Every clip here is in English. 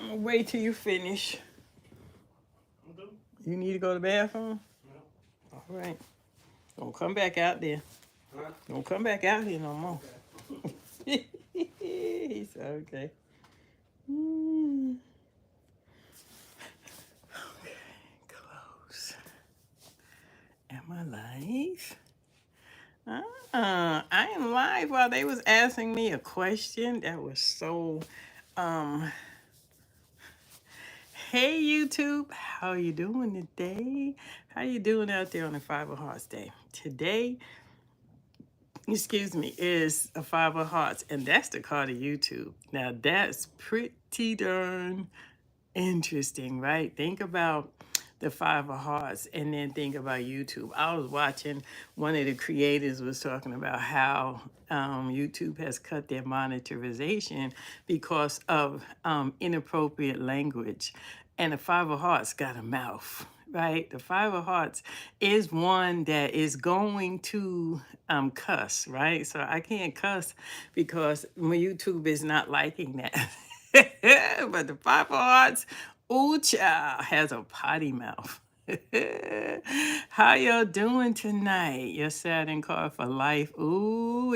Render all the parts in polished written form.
I'm gonna wait till you finish. You need to go to the bathroom? All right. Don't come back out there. Don't come back out here no more. He said, okay. Mm. Okay, close. Am I live? I am live while they was asking me a question that was so um hey YouTube, how you doing today? How you doing out there on the Five of Hearts Day? Today, excuse me, is a Five of Hearts, and that's the card of YouTube. Now that's pretty darn interesting, right? Think about the Five of Hearts and then think about YouTube. I was watching, one of the creators was talking about how YouTube has cut their monetization because of inappropriate language. And the Five of Hearts got a mouth, right? The Five of Hearts is one that is going to cuss, right? So I can't cuss because my YouTube is not liking that. But the Five of Hearts, ooh, child, has a potty mouth. How y'all doing tonight? Your Saturn card for life. Ooh,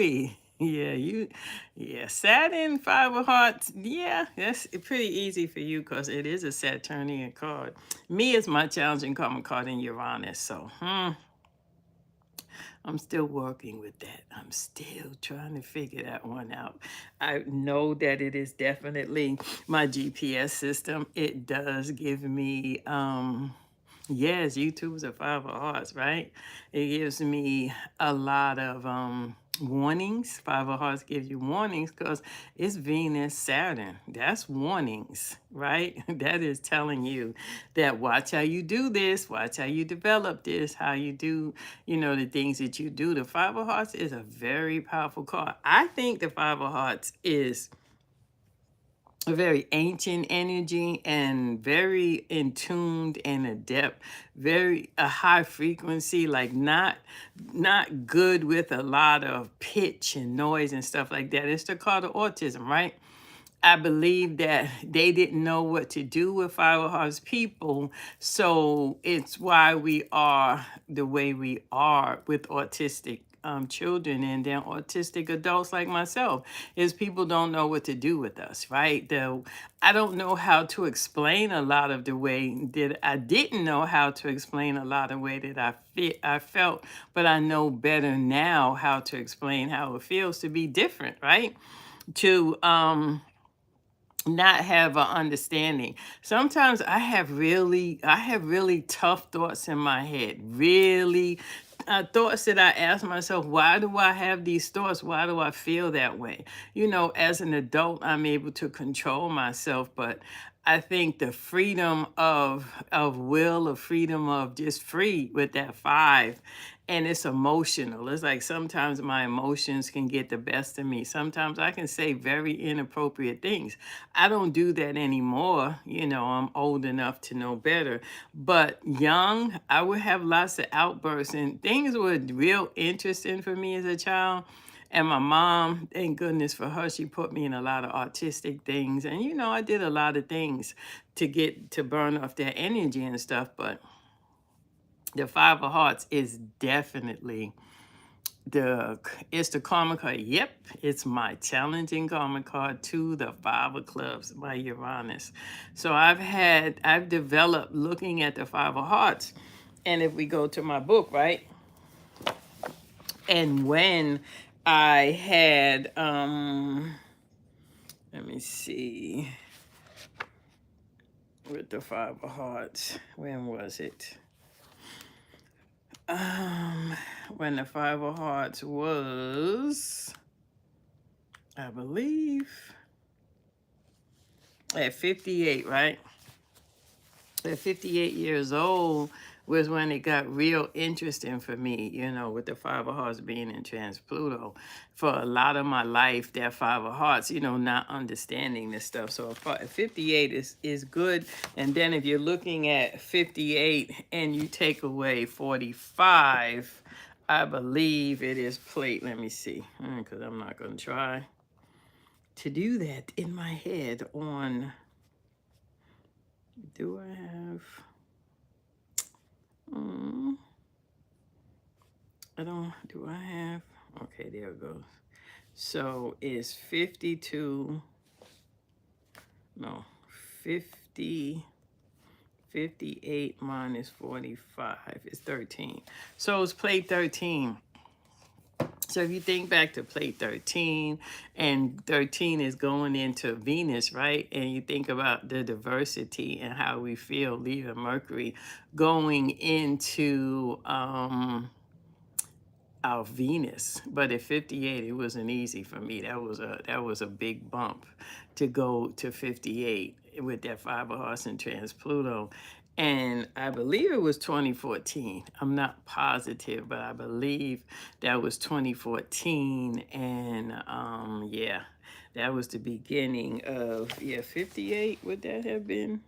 yeah, Saturn, Five of Hearts. Yeah, that's pretty easy for you because it is a Saturnian card. Me is my challenging karma card in Uranus. So, I'm still working with that. I'm still trying to figure that one out. I know that it is definitely my GPS system. It does give me, yes, YouTube is a Five of Hearts, right? It gives me a lot of warnings. Five of Hearts gives you warnings because it's Venus, Saturn. That's warnings, right? That is telling you that watch how you do this, watch how you develop this, how you do, the things that you do. The Five of Hearts is a very powerful card. I think the Five of Hearts is a very ancient energy and very in tuned and adept, very a high frequency, like not good with a lot of pitch and noise and stuff like that. It's the card of autism, right? I believe that they didn't know what to do with Five of Hearts people, so it's why we are the way we are with autistic children and then autistic adults like myself. Is people don't know what to do with us, right? I don't know how to explain a lot of the way that I didn't know how to explain a lot of the way that I felt, but I know better now how to explain how it feels to be different, right? To not have an understanding. Sometimes I have really tough thoughts in my head. Really thoughts that I ask myself, why do I have these thoughts? Why do I feel that way? As an adult, I'm able to control myself, but I think the freedom of will, the freedom of just free with that five, and it's emotional. It's like sometimes my emotions can get the best of me. Sometimes I can say very inappropriate things. I don't do that anymore. I'm old enough to know better. But young, I would have lots of outbursts, and things were real interesting for me as a child. And my mom, thank goodness for her, she put me in a lot of artistic things. And I did a lot of things to get to burn off that energy and stuff. But the Five of Hearts is definitely it's the karma card. Yep, it's my challenging karma card to the Five of Clubs by Uranus. So I've developed looking at the Five of Hearts. And if we go to my book, right? And when I had let me see, with the Five of Hearts, when was it? When the Five of Hearts was, I believe, at 58, right? At 58 years old was when it got real interesting for me, with the Five of Hearts being in trans Pluto. For a lot of my life, that Five of Hearts, not understanding this stuff. So 58 is good. And then if you're looking at 58 and you take away 45, I believe it is plate. Let me see, because I'm not going to try to do that in my head on Do I have? Mm, I don't. Do I have? Okay, there it goes. So it's 52. No, 50. 58 minus 45 is 13. So it's plate 13. So if you think back to plate 13, and 13 is going into Venus, right? And you think about the diversity and how we feel, leaving Mercury, going into our Venus. But at 58, it wasn't easy for me. That was a big bump to go to 58 with that 5 of Hearts and trans Pluto. And I believe it was 2014. I'm not positive, but I believe that was 2014. And yeah, that was the beginning of, yeah, 58. Would that have been?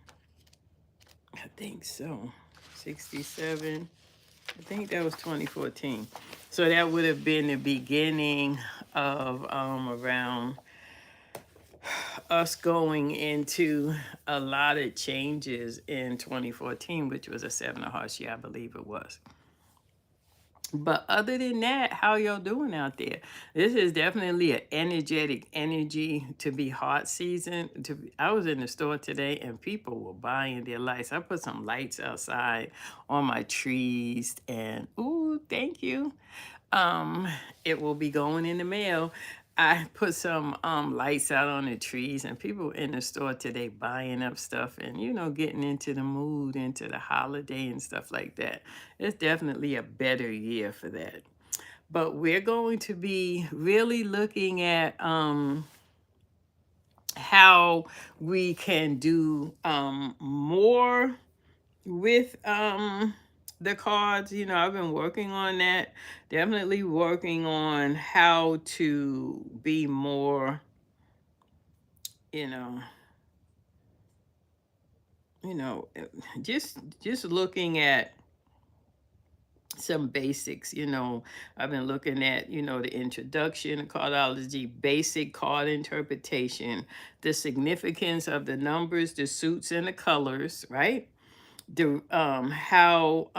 I think so. 67. I think that was 2014. So that would have been the beginning of around us going into a lot of changes in 2014, which was a 7 of Hearts year, I believe it was. But other than that, how y'all doing out there? This is definitely an energetic energy to be heart season. I was in the store today and people were buying their lights. I put some lights outside on my trees and ooh, thank you. Um, it will be going in the mail. I put some lights out on the trees and people in the store today buying up stuff and getting into the mood, into the holiday and stuff like that. It's definitely a better year for that. But we're going to be really looking at how we can do more with the cards. I've been working on that. Definitely working on how to be more, you know, you know, eh, just looking at some basics. I've been looking at, the introduction, cardology, basic card interpretation, the significance of the numbers, the suits and the colors, right? The how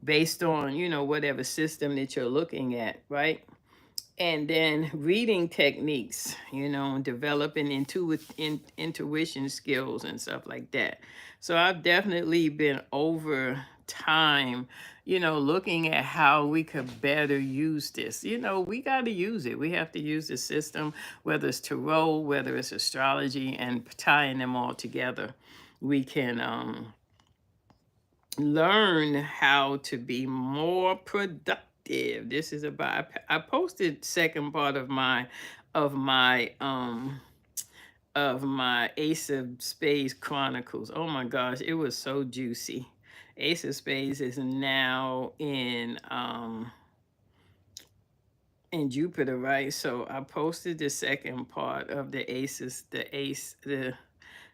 based on, whatever system that you're looking at, right? And then reading techniques, developing intuition skills and stuff like that. So I've definitely been over time, looking at how we could better use this. We got to use it. We have to use the system, whether it's tarot, whether it's astrology, and tying them all together. We can learn how to be more productive. This is about, I posted second part of my Ace of Spades Chronicles. Oh my gosh, it was so juicy. Ace of Spades is now in Jupiter, right? So I posted the second part of the aces, the ace, the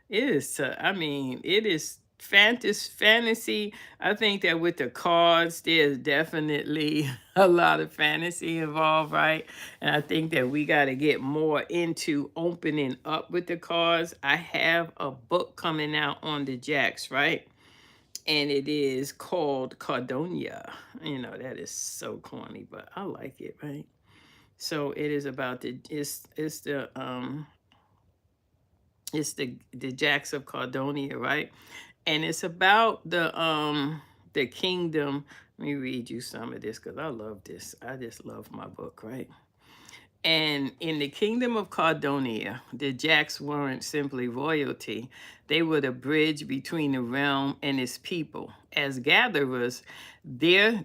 it is, I mean, it is fantasy. I think that with the cards, there's definitely a lot of fantasy involved, right? And I think that we got to get more into opening up with the cards. I have a book coming out on the jacks, right? And it is called Cardonia. That is so corny, but I like it, right? So it is about the Jacks of Cardonia, right? And it's about the kingdom. Let me read you some of this because I love this. I just love my book, right? And in the kingdom of Cardonia, the Jacks weren't simply royalty. They were the bridge between the realm and its people. As gatherers, their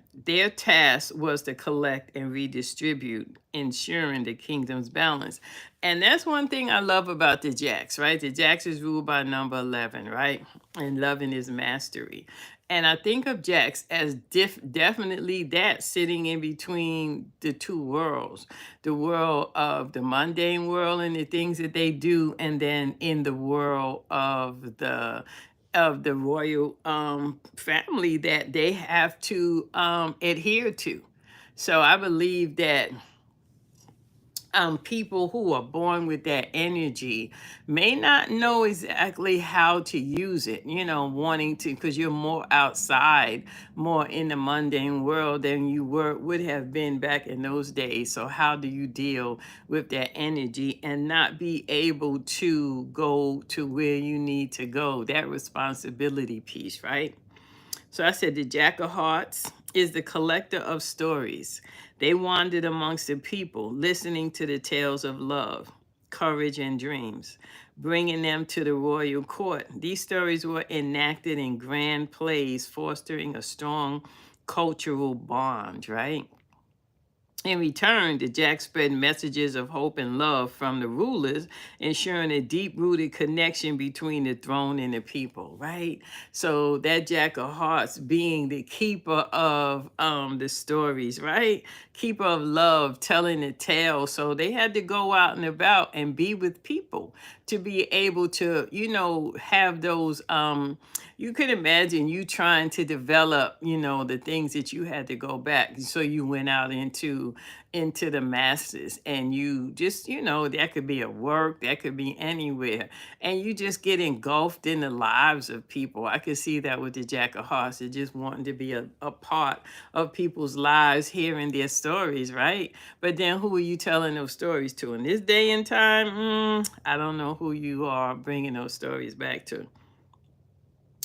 task was to collect and redistribute, ensuring the kingdom's balance. And that's one thing I love about the Jacks, right? The Jacks is ruled by number 11, right? And loving is mastery. And I think of Jax as definitely that sitting in between the two worlds, the world of the mundane world and the things that they do, and then in the world of the royal family that they have to adhere to. So I believe that people who are born with that energy may not know exactly how to use it, wanting to, because you're more outside, more in the mundane world than you would have been back in those days. So how do you deal with that energy and not be able to go to where you need to go? That responsibility piece, right? So I said the Jack of Hearts is the collector of stories. They wandered amongst the people, listening to the tales of love, courage, and dreams, bringing them to the royal court. These stories were enacted in grand plays, fostering a strong cultural bond, right? In return, the Jack spread messages of hope and love from the rulers, ensuring a deep rooted connection between the throne and the people, right? So, that Jack of Hearts being the keeper of the stories, right? Keeper of love, telling the tale. So, they had to go out and about and be with people to be able to, have those. You could imagine you trying to develop, the things that you had to go back. So you went out into the masses, and you just, that could be at work, that could be anywhere, and you just get engulfed in the lives of people. I could see that with the Jack of Hearts, and just wanting to be a part of people's lives, hearing their stories, right? But then who are you telling those stories to in this day and time? I don't know who you are bringing those stories back to.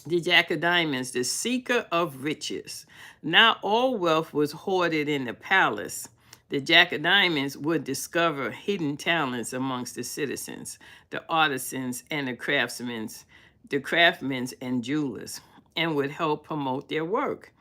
The Jack of Diamonds, the seeker of riches. Not all wealth was hoarded in the palace. The Jack of Diamonds would discover hidden talents amongst the citizens, the artisans, and the craftsmen and jewelers, and would help promote their work.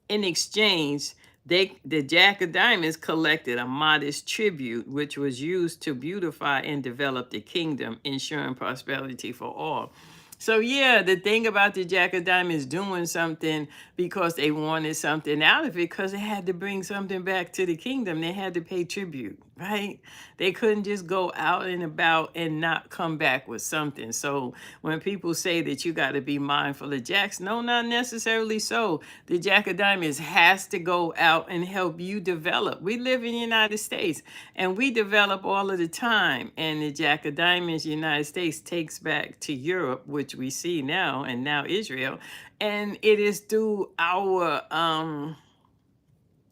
In exchange, the Jack of Diamonds collected a modest tribute, which was used to beautify and develop the kingdom, ensuring prosperity for all. So yeah, the thing about the Jack of Diamonds doing something because they wanted something out of it, because they had to bring something back to the kingdom. They had to pay tribute, right? They couldn't just go out and about and not come back with something. So when people say that you got to be mindful of jacks, no, not necessarily so. The Jack of Diamonds has to go out and help you develop. We live in the United States, and we develop all of the time. And the Jack of Diamonds, United States, takes back to Europe, which we see now, and now Israel. And it is through our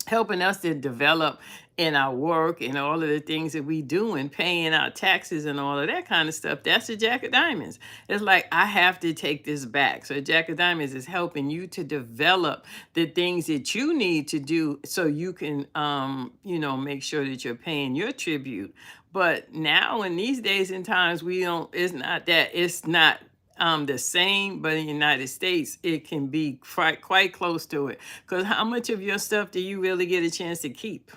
helping us to develop in our work and all of the things that we do, and paying our taxes and all of that kind of stuff. That's the Jack of Diamonds. It's like, I have to take this back. So Jack of Diamonds is helping you to develop the things that you need to do so you can, make sure that you're paying your tribute. But now in these days and times, it's not the same, but in the United States, it can be quite close to it. Because how much of your stuff do you really get a chance to keep?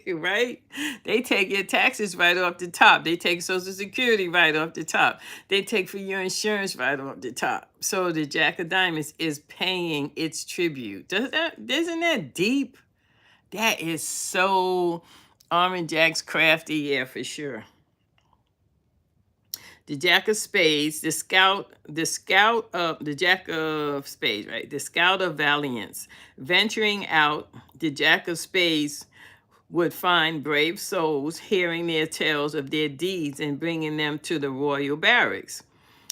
Right? They take your taxes right off the top. They take Social Security right off the top. They take for your insurance right off the top. So the Jack of Diamonds is paying its tribute. Isn't that deep? That is so Armin Jack's crafty, yeah, for sure. The Jack of Spades, the Jack of Spades, right? The Scout of Valiance. Venturing out, the Jack of Spades would find brave souls, hearing their tales of their deeds and bringing them to the royal barracks.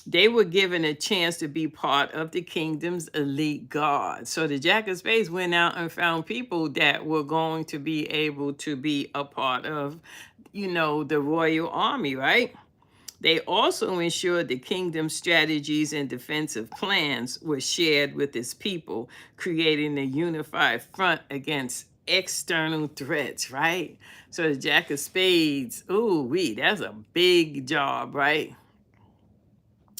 They were given a chance to be part of the kingdom's elite guard. So the Jack of Spades went out and found people that were going to be able to be a part of, the royal army, right? They also ensured the kingdom's strategies and defensive plans were shared with its people, creating a unified front against external threats, right? So the Jack of Spades, that's a big job, right?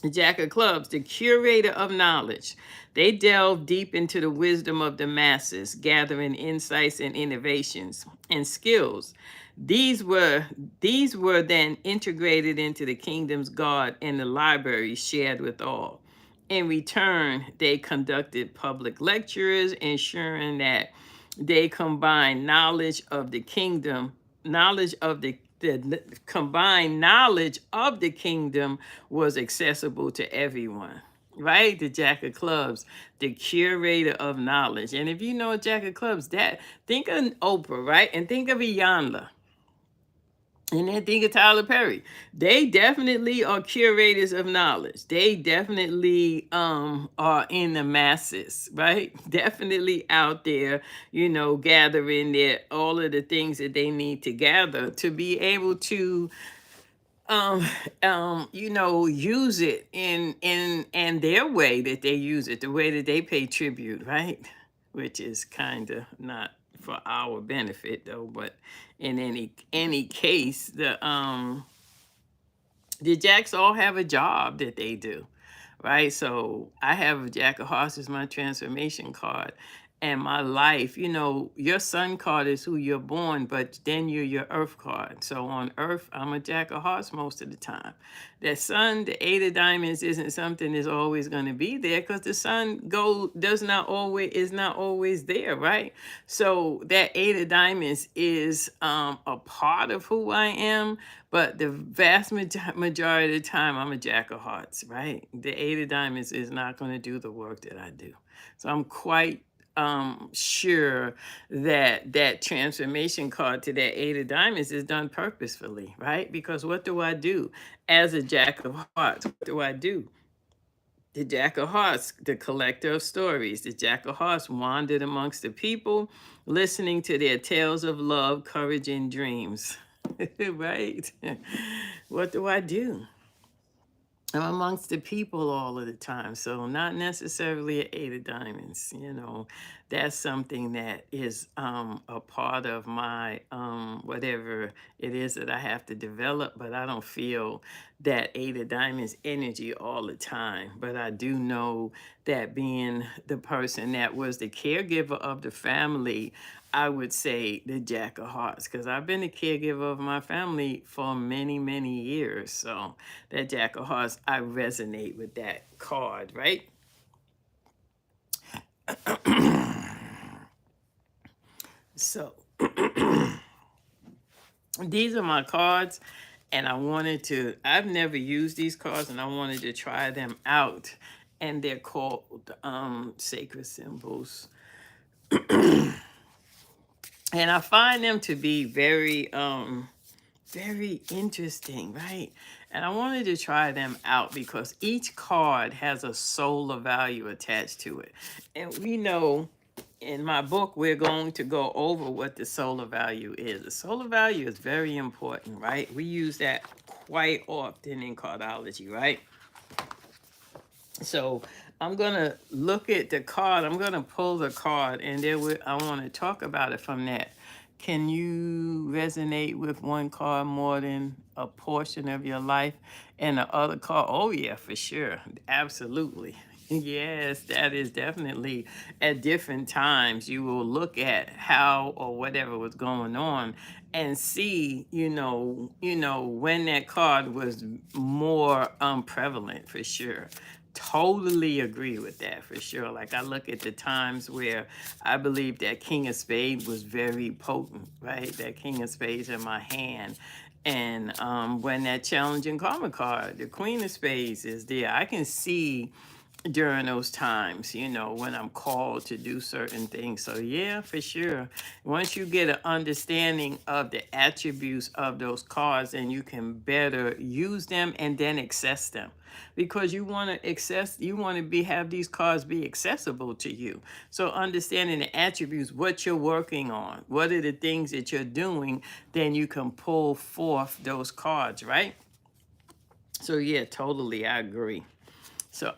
The Jack of Clubs, the curator of knowledge. They delve deep into the wisdom of the masses, gathering insights and innovations and skills. These were then integrated into the kingdom's guard and the library shared with all. In return, they conducted public lectures, ensuring that they combined knowledge of the kingdom, knowledge of the combined knowledge of the kingdom was accessible to everyone, right? The Jack of Clubs, the curator of knowledge. And if you know a Jack of Clubs, think of Oprah, right? And think of Iyanla. And then think of Tyler Perry. They definitely are curators of knowledge. They definitely are in the masses, right? Definitely out there, gathering their all of the things that they need to gather to be able to um use it in their way that they use it, the way that they pay tribute, right? Which is kind of not for our benefit though, but in any case, the Jacks all have a job that they do, right? So I have a Jack of Hearts as my transformation card. And my life, your sun card is who you're born, but then you're your earth card. So on earth, I'm a Jack of Hearts most of the time. That sun, the Eight of Diamonds, isn't something that's always going to be there, because the sun is not always there, right? So that Eight of Diamonds is a part of who I am, but the vast majority of the time, I'm a Jack of Hearts, right? The Eight of Diamonds is not going to do the work that I do. So I'm quite sure that that transformation card to that Eight of Diamonds is done purposefully, right? Because what do I do as a Jack of Hearts? What do I do? The Jack of Hearts, the collector of stories. The Jack of Hearts wandered amongst the people, listening to their tales of love, courage, and dreams. Right? What do I do? I'm amongst the people all of the time. So not necessarily an Eight of Diamonds. That's something that is a part of my whatever it is that I have to develop, but I don't feel that Eight of Diamonds energy all the time. But I do know that being the person that was the caregiver of the family, I would say the Jack of Hearts, because I've been the caregiver of my family for many, many years. So that Jack of Hearts, I resonate with that card, right? So these are my cards, and I've never used these cards, and I wanted to try them out. And they're called sacred symbols. And I find them to be very interesting, right? And I wanted to try them out because each card has a solar value attached to it. And we know in my book, we're going to go over what the solar value is. The solar value is very important, right? We use that quite often in cardology, right? So I'm going to look at the card. I'm going to pull the card, and I want to talk about it from that. Can you resonate with one card more than a portion of your life? And the other card, oh yeah, for sure. Absolutely. Yes, that is definitely at different times you will look at how or whatever was going on and see, when that card was more prevalent, for sure. Totally agree with that, for sure. Like, I look at the times where I believe that King of Spades was very potent, right? That King of Spades in my hand. And when that challenging karma card, the Queen of Spades, is there, I can see during those times, when I'm called to do certain things. So yeah, for sure. Once you get an understanding of the attributes of those cards, then you can better use them and then access them. Because you want to have these cards be accessible to you. So understanding the attributes, what you're working on, what are the things that you're doing, then you can pull forth those cards, right? So yeah, totally, I agree. So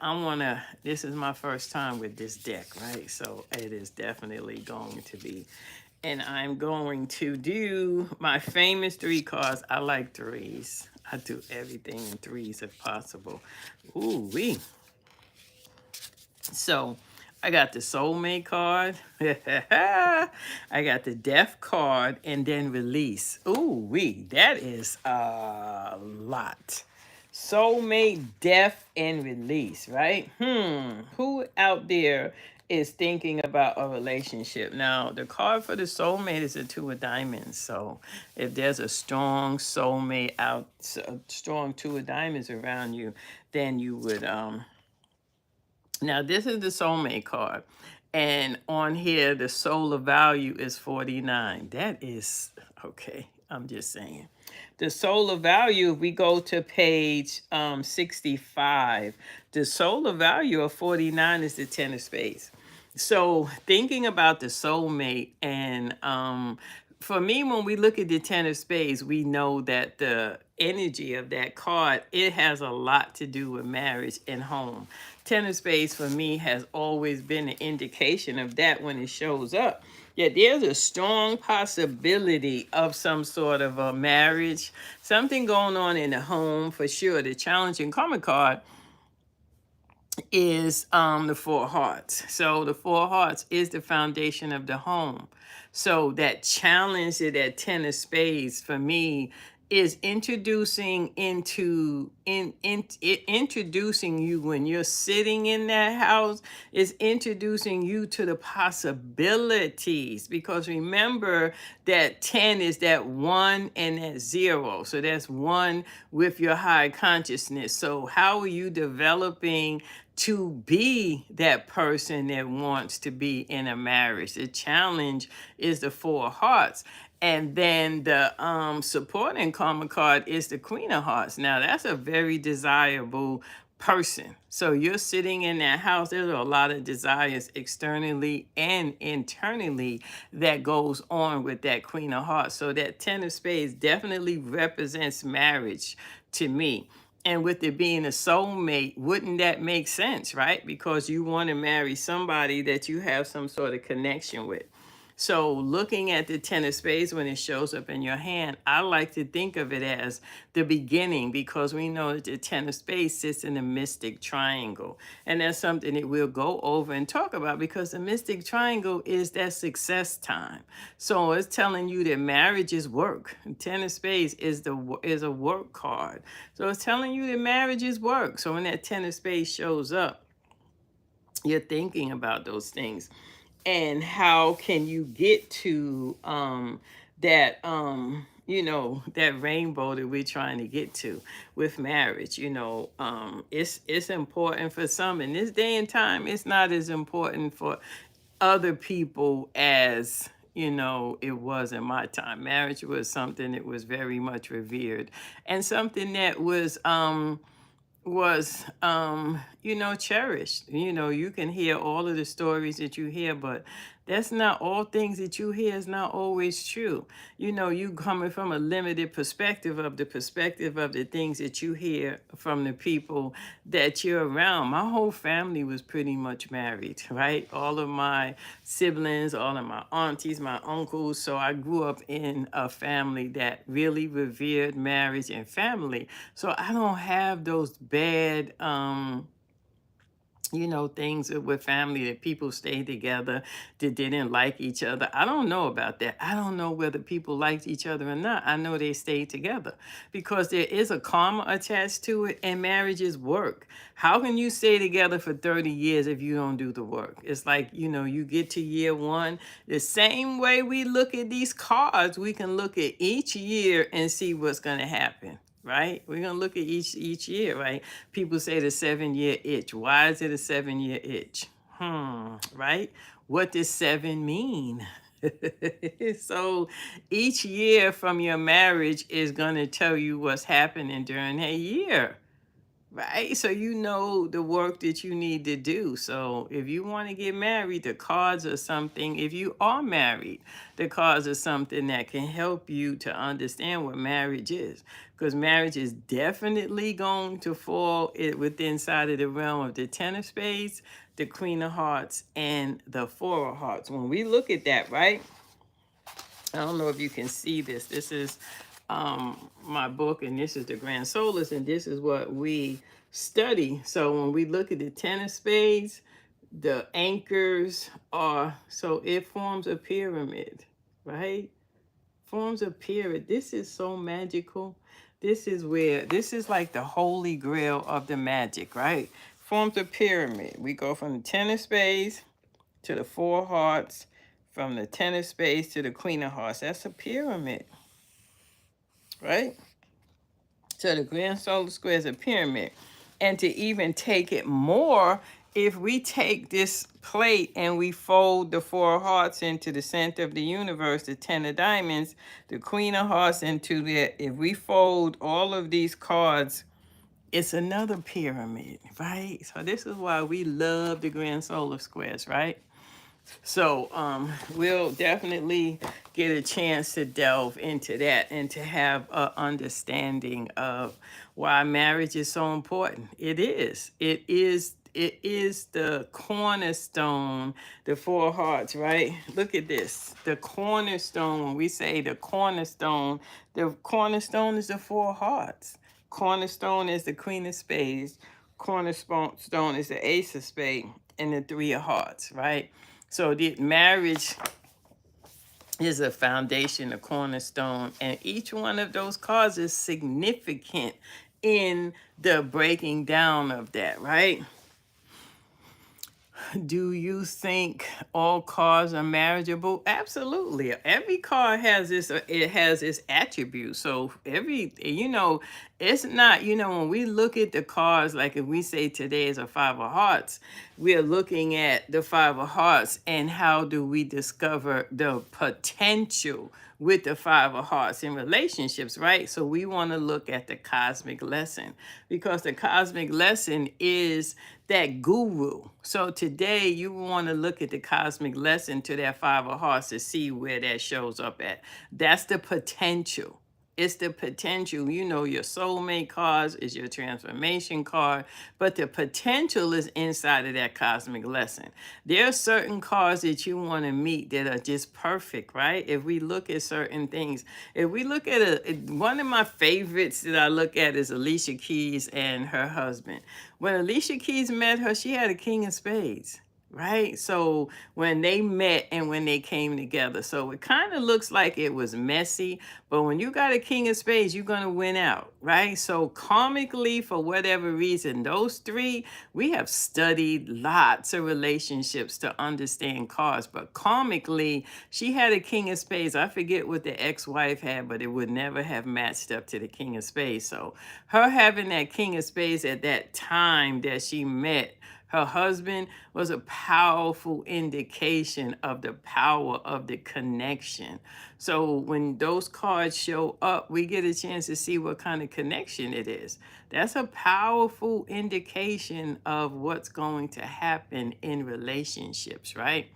this is my first time with this deck, right? So it is definitely going to be. And I'm going to do my famous three cards. I like threes. I do everything in threes if possible. Ooh, wee. So I got the Soulmate card. I got the Death card, and then Release. Ooh, wee. That is a lot. Soulmate, Death, and Release, right? Who out there is thinking about a relationship? Now, the card for the soulmate is a Two of Diamonds. So if there's a strong soulmate a strong Two of Diamonds around you, then you would now, this is the soulmate card. And on here, the solar value is 49. That is okay. I'm just saying. The solar value, if we go to page 65, the solar value of 49 is the 10 of spades. So thinking about the soulmate, and for me, when we look at the 10 of spades, we know that the energy of that card, it has a lot to do with marriage and home. 10 of spades for me has always been an indication of that when it shows up. Yeah, there's a strong possibility of some sort of a marriage, something going on in the home for sure. The challenging karma card is the four hearts. So the four hearts is the foundation of the home. So that challenge of that 10 of spades for me is introducing introducing you when you're sitting in that house, is introducing you to the possibilities, because remember that 10 is that 1 and that 0, so that's 1 with your high consciousness. So how are you developing to be that person that wants to be in a marriage? The challenge is the four hearts. And then the supporting karma card is the Queen of Hearts. Now, that's a very desirable person. So you're sitting in that house, there's a lot of desires externally and internally that goes on with that Queen of Hearts. So that 10 of spades definitely represents marriage to me. And with it being a soulmate, wouldn't that make sense, right? Because you want to marry somebody that you have some sort of connection with. So looking at the 10 of spades when it shows up in your hand, I like to think of it as the beginning, because we know that the 10 of spades sits in the mystic triangle. And that's something that we'll go over and talk about, because the mystic triangle is that success time. So it's telling you that marriage is work. 10 of spades is a work card. So it's telling you that marriage is work. So when that 10 of spades shows up, you're thinking about those things. And how can you get to that that rainbow that we're trying to get to with marriage? It's important for some in this day and time. It's not as important for other people as it was in my time. Marriage was something that was very much revered, and something that was cherished. You can hear all of the stories that you hear, but that's not all things that you hear is not always true. You coming from a limited perspective of the things that you hear from the people that you're around. My whole family was pretty much married, right? All of my siblings, all of my aunties, my uncles. So I grew up in a family that really revered marriage and family. So I don't have those bad things with family, that people stayed together, that didn't like each other. I don't know about that. I don't know whether people liked each other or not. I know they stayed together because there is a karma attached to it, and marriage is work. How can you stay together for 30 years if you don't do the work? It's like, you get to year one. The same way we look at these cards, we can look at each year and see what's going to happen. Right? We're gonna look at each year, right? People say the 7-year itch. Why is it a 7-year itch? Right? What does 7 mean? So each year from your marriage is gonna tell you what's happening during that year. Right? So you know the work that you need to do. So if you want to get married, the cards are something. If you are married, the cards are something that can help you to understand what marriage is. Because marriage is definitely going to fall within side of the realm of the 10 of spades, the Queen of Hearts, and the Four of Hearts. When we look at that, right? I don't know if you can see this. This is my book, and this is the Grand Solas, and this is what we study. So when we look at the 10 of spades, the anchors are, so it forms a pyramid, right? Forms a pyramid. This is so magical. This is like the holy grail of the magic, right? Forms a pyramid. We go from the 10 of spades to the Four Hearts, from the 10 of spades to the Queen of Hearts. That's a pyramid, right? So the Grand Solar Square is a pyramid. And to even take it more, if we take this plate and we fold the 4 of hearts into the center of the universe, the 10 of diamonds, the Queen of Hearts into there, if we fold all of these cards, it's another pyramid, right? So this is why we love the grand solar squares, right? So we'll definitely get a chance to delve into that and to have an understanding of why marriage is so important. It is. It is. It is the cornerstone, the 4 of hearts, right? Look at this. The cornerstone, when we say the cornerstone is the 4 of hearts. Cornerstone is the Queen of Spades. Cornerstone is the Ace of Spades and the 3 of hearts, right? So the marriage is a foundation, a cornerstone, and each one of those cards is significant in the breaking down of that, right? Do you think all cars are marriageable? Absolutely. Every car has its attributes. So it's not, when we look at the cars, like if we say today is a 5 of hearts, we're looking at the 5 of hearts and how do we discover the potential with the 5 of hearts in relationships, right? So we want to look at the cosmic lesson, because the cosmic lesson is that guru. So today you want to look at the cosmic lesson to that 5 of hearts to see where that shows up at. That's the potential. It's the potential. Your soulmate cards is your transformation card, but the potential is inside of that cosmic lesson. There are certain cards that you want to meet that are just perfect, right? If we look at certain things, if we look at one of my favorites that I look at is Alicia Keys and her husband. When Alicia Keys met her, she had a King of Spades, right? So when they met and when they came together, so it kind of looks like it was messy, but when you got a King of Spades, you're going to win out, right? So karmically, for whatever reason, those three, we have studied lots of relationships to understand cards, but karmically, she had a King of Spades. I forget what the ex-wife had, but it would never have matched up to the King of Spades. So her having that King of Spades at that time that she met her husband was a powerful indication of the power of the connection. So when those cards show up, we get a chance to see what kind of connection it is. That's a powerful indication of what's going to happen in relationships, right?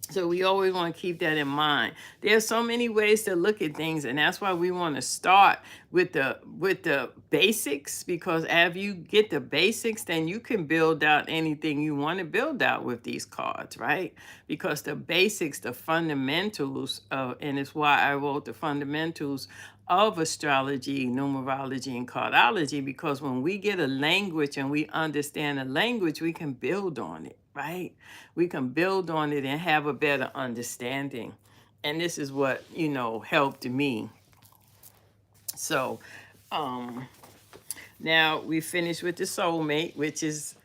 So we always want to keep that in mind. There's so many ways to look at things, and that's why we want to start with the basics, because as you get the basics, then you can build out anything you want to build out with these cards, right? Because the basics, the fundamentals, and it's why I wrote the fundamentals of astrology, numerology, and cardology, because when we get a language and we understand a language, we can build on it, right? We can build on it and have a better understanding. And this is what, helped me. So now we finished with the soulmate, which is,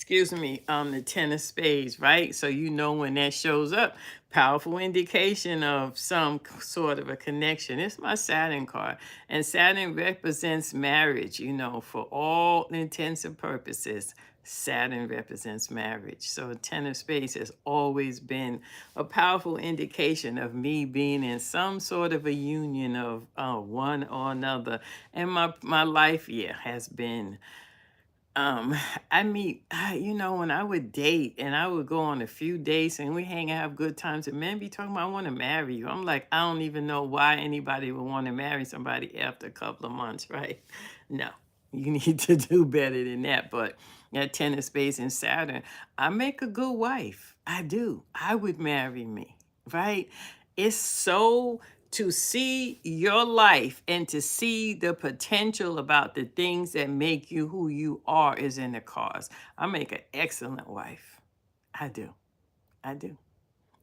the 10 of spades, right? So when that shows up, powerful indication of some sort of a connection. It's my Saturn card, and Saturn represents marriage. For all intents and purposes, Saturn represents marriage. So 10 of spades has always been a powerful indication of me being in some sort of a union of one or another, and my life, has been I mean, when I would date and I would go on a few dates and we hang and have good times, and men be talking about, I want to marry you. I'm like, I don't even know why anybody would want to marry somebody after a couple of months, right? No, you need to do better than that. But that 10 of spades and Saturn, I make a good wife. I do. I would marry me, right? It's so to see your life and to see the potential about the things that make you who you are is in the cards. I make an excellent wife. I do. I do.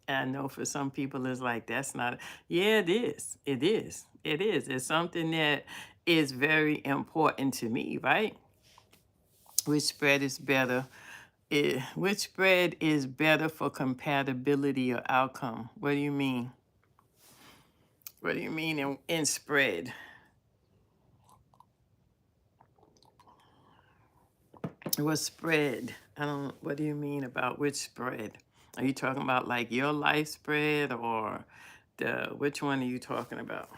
And I know for some people it's like, that's not, yeah, it is. It is. It is. It's something that is very important to me, right? Which spread is better? Which spread is better for compatibility or outcome? What do you mean? What do you mean in spread? What spread? I don't, what do you mean about which spread? Are you talking about like your life spread or which one are you talking about?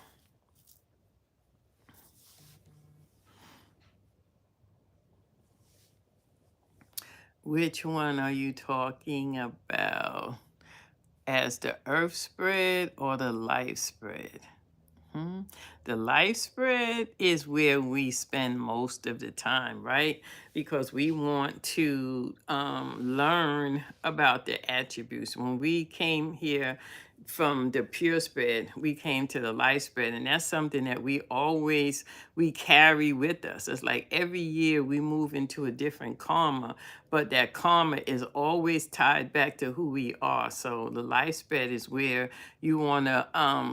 Which one are you talking about? As the earth spread or the life spread? Hmm. The life spread is where we spend most of the time, right? Because we want to learn about the attributes. When we came here from the pure spread, we came to the life spread, and that's something that we carry with us. It's like every year we move into a different karma, but that karma is always tied back to who we are. So the life spread is where you want to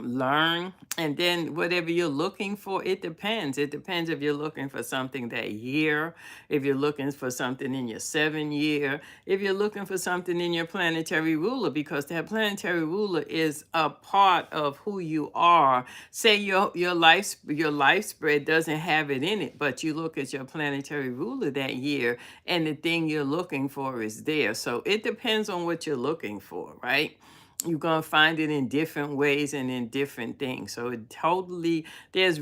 learn, and then whatever you're looking for, it depends. It depends if you're looking for something that year, if you're looking for something in your 7 year, if you're looking for something in your planetary ruler, because that planetary ruler is a part of who you are. Say your life spread doesn't have it in it, but you look at your planetary ruler that year, and the thing you're looking for is there. So it depends on what you're looking for, right? You're going to find it in different ways and in different things. So it totally, there's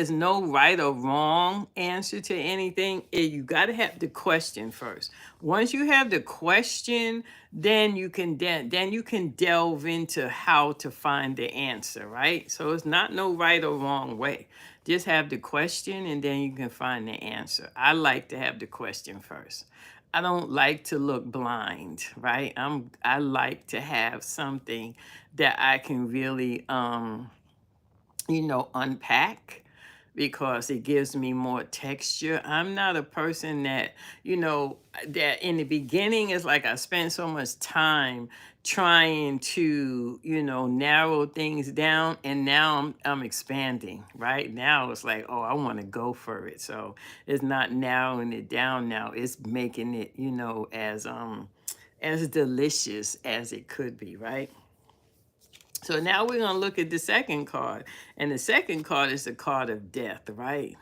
no right or wrong answer to anything. You got to have the question first. Once you have the question, then you can delve into how to find the answer, right? So it's not no right or wrong way. Just have the question, and then you can find the answer. I like to have the question first. I don't like to look blind, right? I like to have something that I can really unpack, because it gives me more texture. I'm not a person that in the beginning is like I spent so much time trying to, narrow things down, and now I'm expanding. Right now it's like, oh, I want to go for it. So it's not narrowing it down now. It's making it, as delicious as it could be, right? So now we're going to look at the second card. And the second card is the card of death, right?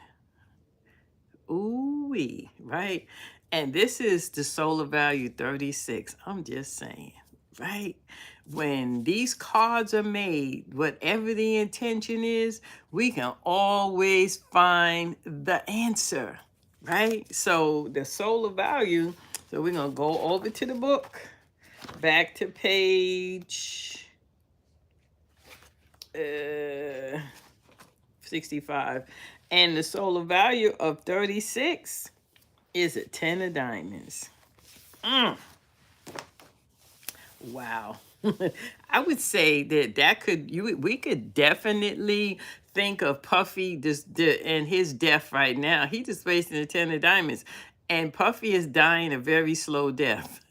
Ooh-wee, right? And this is the solar value 36. I'm just saying, right? When these cards are made, whatever the intention is, we can always find the answer, right? So the solar value, so we're going to go over to the book, back to page 65. And the solar value of 36 is a 10 of diamonds. Wow. I would say we could definitely think of Puffy and his death right now. He just facing a 10 of diamonds, and Puffy is dying a very slow death.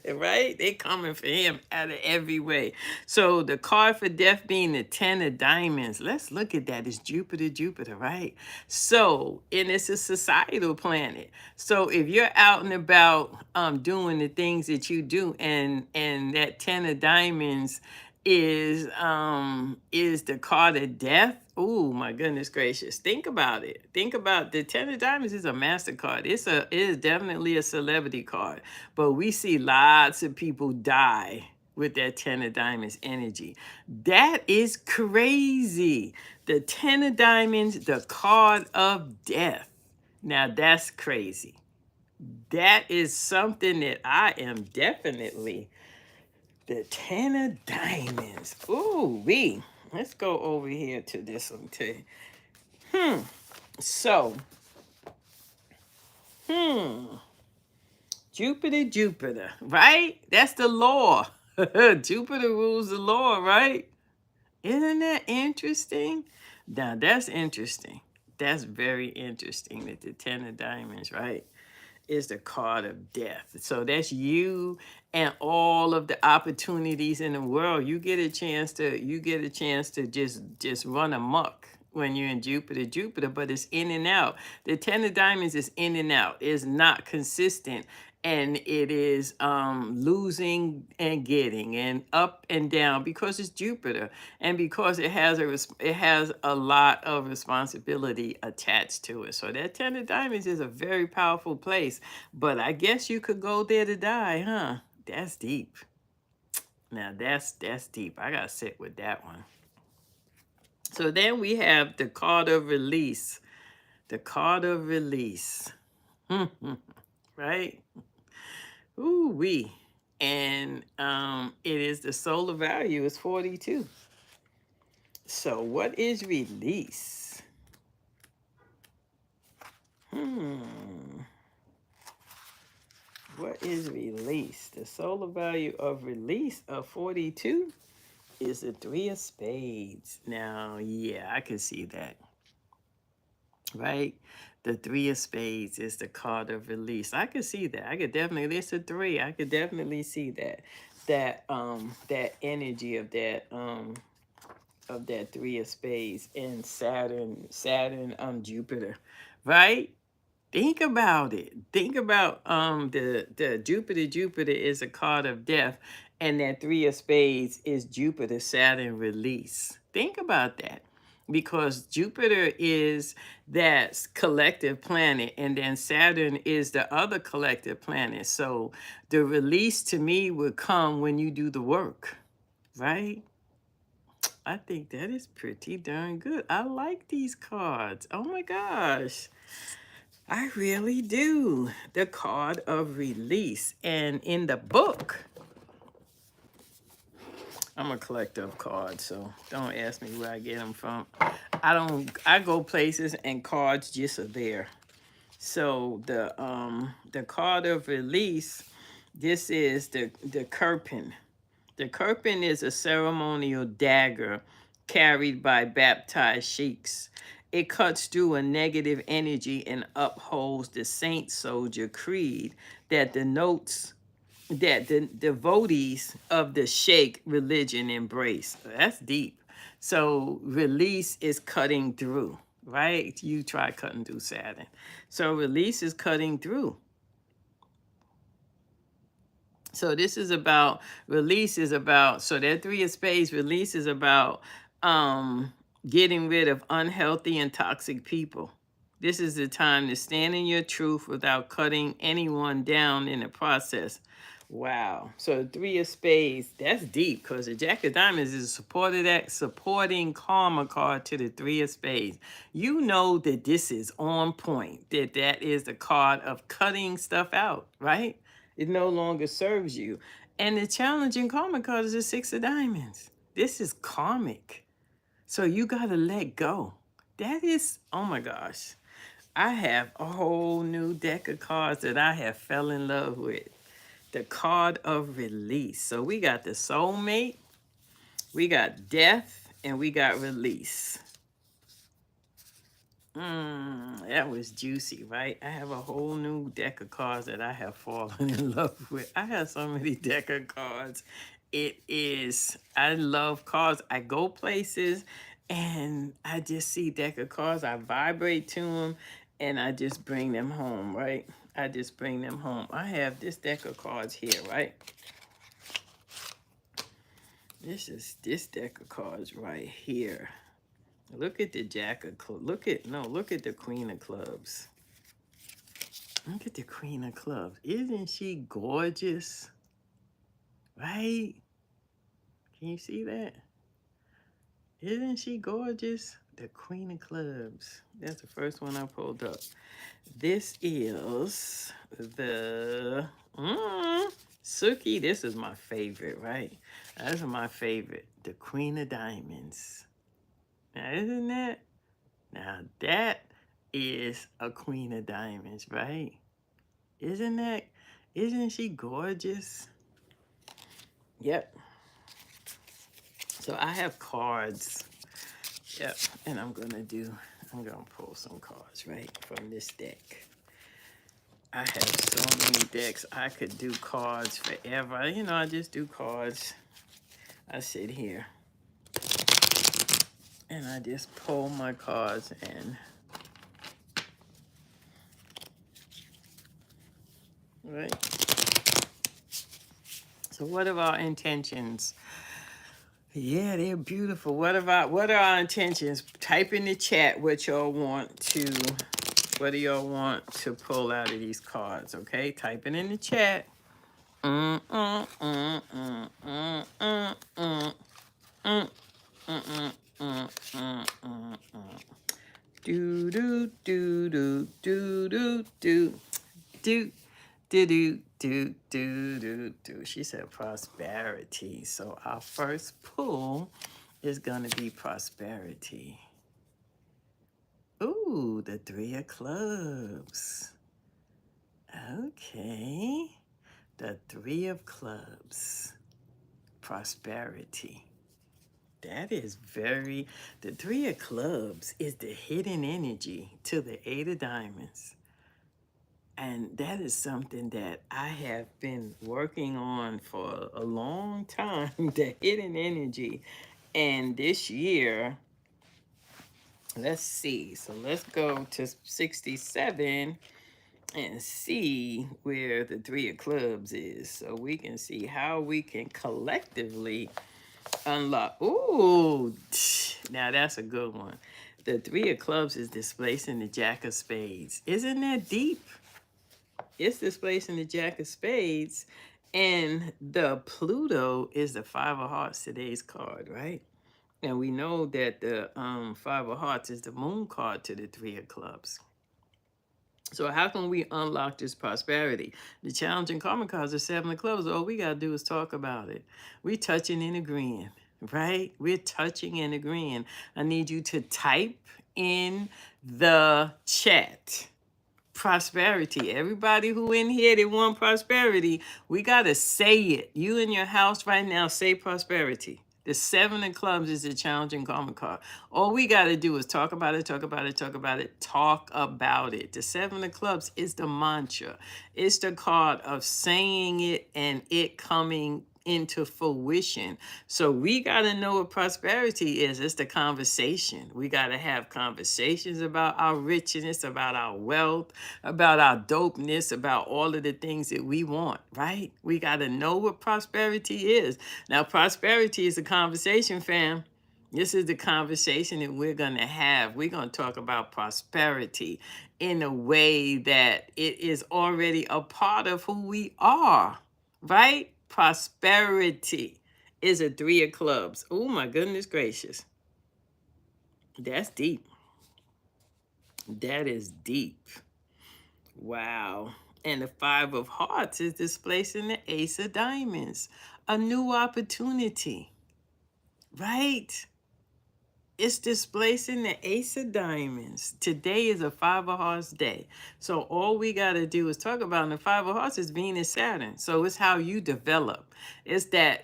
Right? They coming for him out of every way. So the card for death being the 10 of diamonds. Let's look at that. It's Jupiter, right? So, and it's a societal planet. So if you're out and about doing the things that you do, and that 10 of diamonds is the card of death. Oh my goodness gracious. Think about it. Think about the 10 of diamonds is a MasterCard. It is definitely a celebrity card. But we see lots of people die with that 10 of diamonds energy. That is crazy. The 10 of diamonds, the card of death. Now that's crazy. That is something that I am definitely, the 10 of diamonds. Ooh, let's go over here to this one too. So, Jupiter, right? That's the law. Jupiter rules the law, right? Isn't that interesting? Now, that's interesting. That's very interesting that the 10 of diamonds, right, is the card of death. So that's you and all of the opportunities in the world. You get a chance to just run amok when you're in Jupiter, but it's in and out. The 10 of diamonds is in and out. It's not consistent. and it is losing and getting and up and down because it's Jupiter, and because it has a lot of responsibility attached to it. So that 10 of diamonds is a very powerful place, but I guess you could go there to die, huh? That's deep. Now that's deep. I gotta sit with that one. So then we have the card of release. The card of release. Right? Ooh wee. And it is the solar value is 42. So what is release? What is release? The solar value of release of 42 is the 3 of spades. Now, yeah, I can see that. Right? The 3 of spades is the card of release. I could see that. I could definitely, it's a 3. I could definitely see that. That energy of that 3 of spades in Saturn, Jupiter. Right? Think about it. Think about the Jupiter is a card of death, and that 3 of spades is Jupiter Saturn release. Think about that. Because Jupiter is that collective planet, and then Saturn is the other collective planet. So the release to me would come when you do the work, right? I think that is pretty darn good. I like these cards. Oh my gosh. I really do. The card of release. And in the book, I'm a collector of cards, so don't ask me where I get them from. I go places and cards just are there. So the card of release, this is the Kirpin. The Kirpin is a ceremonial dagger carried by baptized sheiks. It cuts through a negative energy and upholds the saint soldier creed that denotes that the devotees of the sheikh religion embrace. That's deep. So release is cutting through, right? You try cutting through Saturn. So release is cutting through. So this is about release is about, so that 3 of spades, release is about getting rid of unhealthy and toxic people. This is the time to stand in your truth without cutting anyone down in the process. Wow. So the 3 of spades, that's deep, because the Jack of diamonds is supporting karma card to the 3 of spades. You know that this is on point, that is the card of cutting stuff out, right? It no longer serves you. And the challenging karma card is the 6 of diamonds. This is karmic. So you got to let go. That is, oh my gosh. I have a whole new deck of cards that I have fell in love with. The card of release. So we got the soulmate, we got death, and we got release. That was juicy, right? I have a whole new deck of cards that I have fallen in love with. I have so many deck of cards. I love cards. I go places and I just see deck of cards. I vibrate to them and I just bring them home, right? I just bring them home. I have this deck of cards here, right? This is this deck of cards right here. Look at the Jack of Clubs. Look at the Queen of Clubs. Look at the Queen of Clubs. Isn't she gorgeous? Right? Can you see that? Isn't she gorgeous? The Queen of Clubs. That's the first one I pulled up. This is the Suki. This is my favorite, right? That's my favorite. The Queen of Diamonds. Now, isn't that? Now, that is a Queen of Diamonds, right? Isn't she gorgeous? Yep. So I have cards. Yep. And I'm going to pull some cards, right, from this deck. I have so many decks. I could do cards forever. You know, I just do cards. I sit here and I just pull my cards and right. So what are our intentions? Yeah, they're beautiful. What are our intentions? Type in the chat what y'all want to, what do y'all want to pull out of these cards, okay? Type it in the chat. Mm, mm, mm, mm, mm, mm, mm, mm, mm, mm, mm, mm, mm. Do do do do do do do do do do do do do do. She said prosperity. So our first pull is gonna be prosperity. Ooh, the 3 of clubs. Okay. The 3 of clubs. Prosperity. That is very, the 3 of clubs is the hidden energy to the 8 of diamonds. And that is something that I have been working on for a long time, the hidden energy. And this year, let's see. So let's go to 67 and see where the 3 of clubs is, so we can see how we can collectively unlock. Ooh, now that's a good one. The 3 of clubs is displacing the Jack of spades. Isn't that deep? It's displacing the Jack of spades, and the Pluto is the 5 of hearts, today's card, right? And we know that the 5 of hearts is the moon card to the 3 of clubs. So how can we unlock this prosperity? The challenging karma cards are 7 of clubs. All we got to do is talk about it. We're touching and agreeing, right? We're touching and agreeing. I need you to type in the chat prosperity. Everybody who in here, they want prosperity. We got to say it. You in your house right now, say prosperity. The 7 of clubs is a challenging karma card. All we got to do is talk about it, talk about it, talk about it, talk about it. The 7 of clubs is the mantra. It's the card of saying it and it coming into fruition. So we got to know what prosperity is. It's the conversation. We got to have conversations about our richness, about our wealth, about our dopeness, about all of the things that we want, right? We got to know what prosperity is. Now, prosperity is a conversation, fam. This is the conversation that we're going to have. We're going to talk about prosperity in a way that it is already a part of who we are, right? Prosperity is a 3 of clubs. Oh my goodness gracious. That's deep. That is deep. Wow. And the 5 of hearts is displacing the ace of diamonds. A new opportunity, right? It's displacing the ace of diamonds. Today is a 5 of hearts day. So all we got to do is talk about, and the 5 of hearts is Venus, Saturn. So it's how you develop. It's that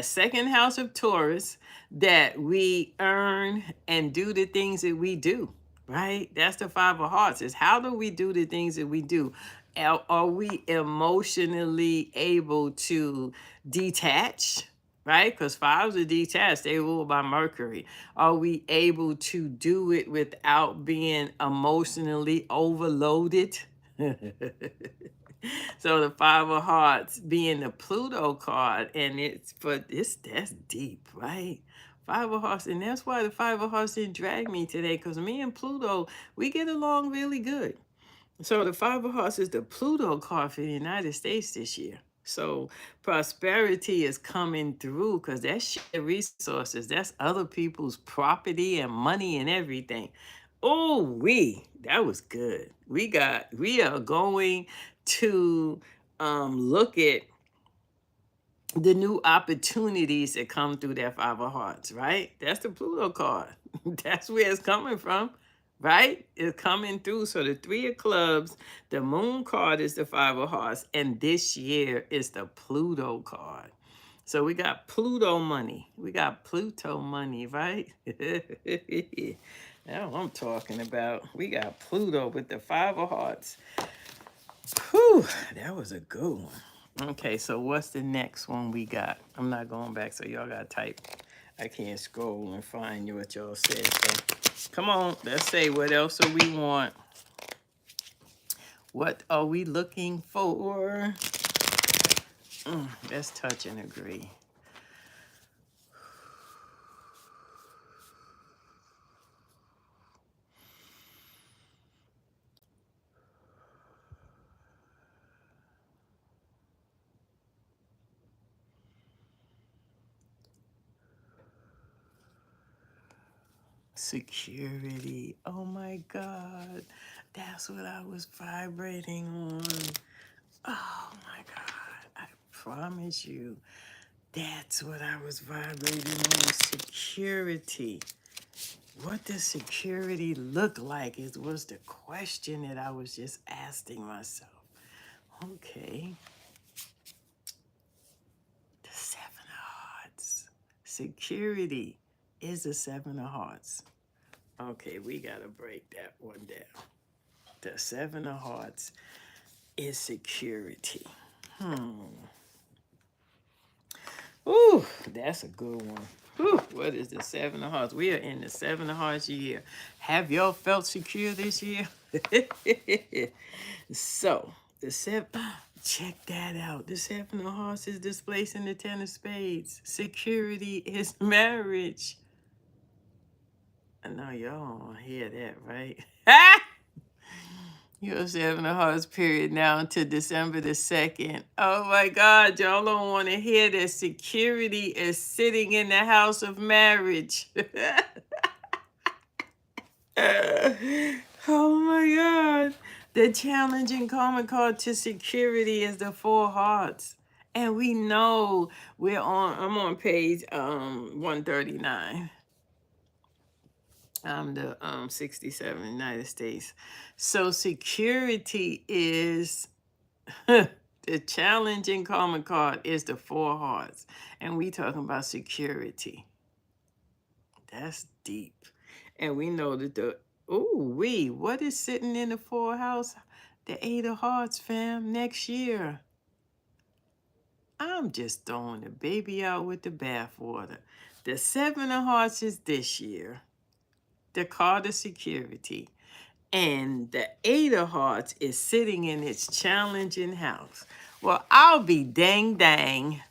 second house of Taurus that we earn and do the things that we do, right? That's the 5 of hearts. Is how do we do the things that we do? Are we emotionally able to detach? Right? Because 5s are detached, they ruled by Mercury. Are we able to do it without being emotionally overloaded? So the 5 of hearts being the Pluto card, and that's deep, right? 5 of hearts, and that's why the 5 of hearts didn't drag me today, because me and Pluto, we get along really good. So the 5 of hearts is the Pluto card for the United States this year. So prosperity is coming through because that's shared resources. That's other people's property and money and everything. Oh, that was good. We are going to look at the new opportunities that come through that 5 of hearts, right? That's the Pluto card. That's where it's coming from, right? It's coming through. So the 3 of clubs, the moon card is the 5 of hearts, and this year is the Pluto card. So we got Pluto money. We got Pluto money, right? That's what I'm talking about. We got Pluto with the 5 of hearts. Whew, that was a good one. Okay, so what's the next one we got? I'm not going back, so y'all got to type. I can't scroll and find what y'all said. So come on, let's say, what else do we want? What are we looking for? Let's touch and agree. Security. Oh my God. That's what I was vibrating on. Oh my God. I promise you. That's what I was vibrating on. Security. What does security look like? Was the question that I was just asking myself. Okay. The Seven of Hearts. Security is the Seven of Hearts. Okay, we got to break that one down. The Seven of Hearts is security. Ooh, that's a good one. Whew, what is the Seven of Hearts? We are in the Seven of Hearts year. Have y'all felt secure this year? So, the seven, check that out. The Seven of Hearts is displacing the Ten of Spades. Security is marriage. I know y'all don't hear that, right? Your Seven of Hearts period now until December the 2nd. Oh my God, y'all don't want to hear that security is sitting in the house of marriage. Oh my God. The challenging common card to security is the Four Hearts. And we know I'm on page 139. I'm the 67 United States. So security is the challenging common card is the Four Hearts. And we talking about security. That's deep. And we know that what is sitting in the fourth house? The Eight of Hearts, fam, next year. I'm just throwing the baby out with the bathwater. The Seven of Hearts is this year. The card of security. And the Eight of Hearts is sitting in its challenging house. Well, I'll be dang.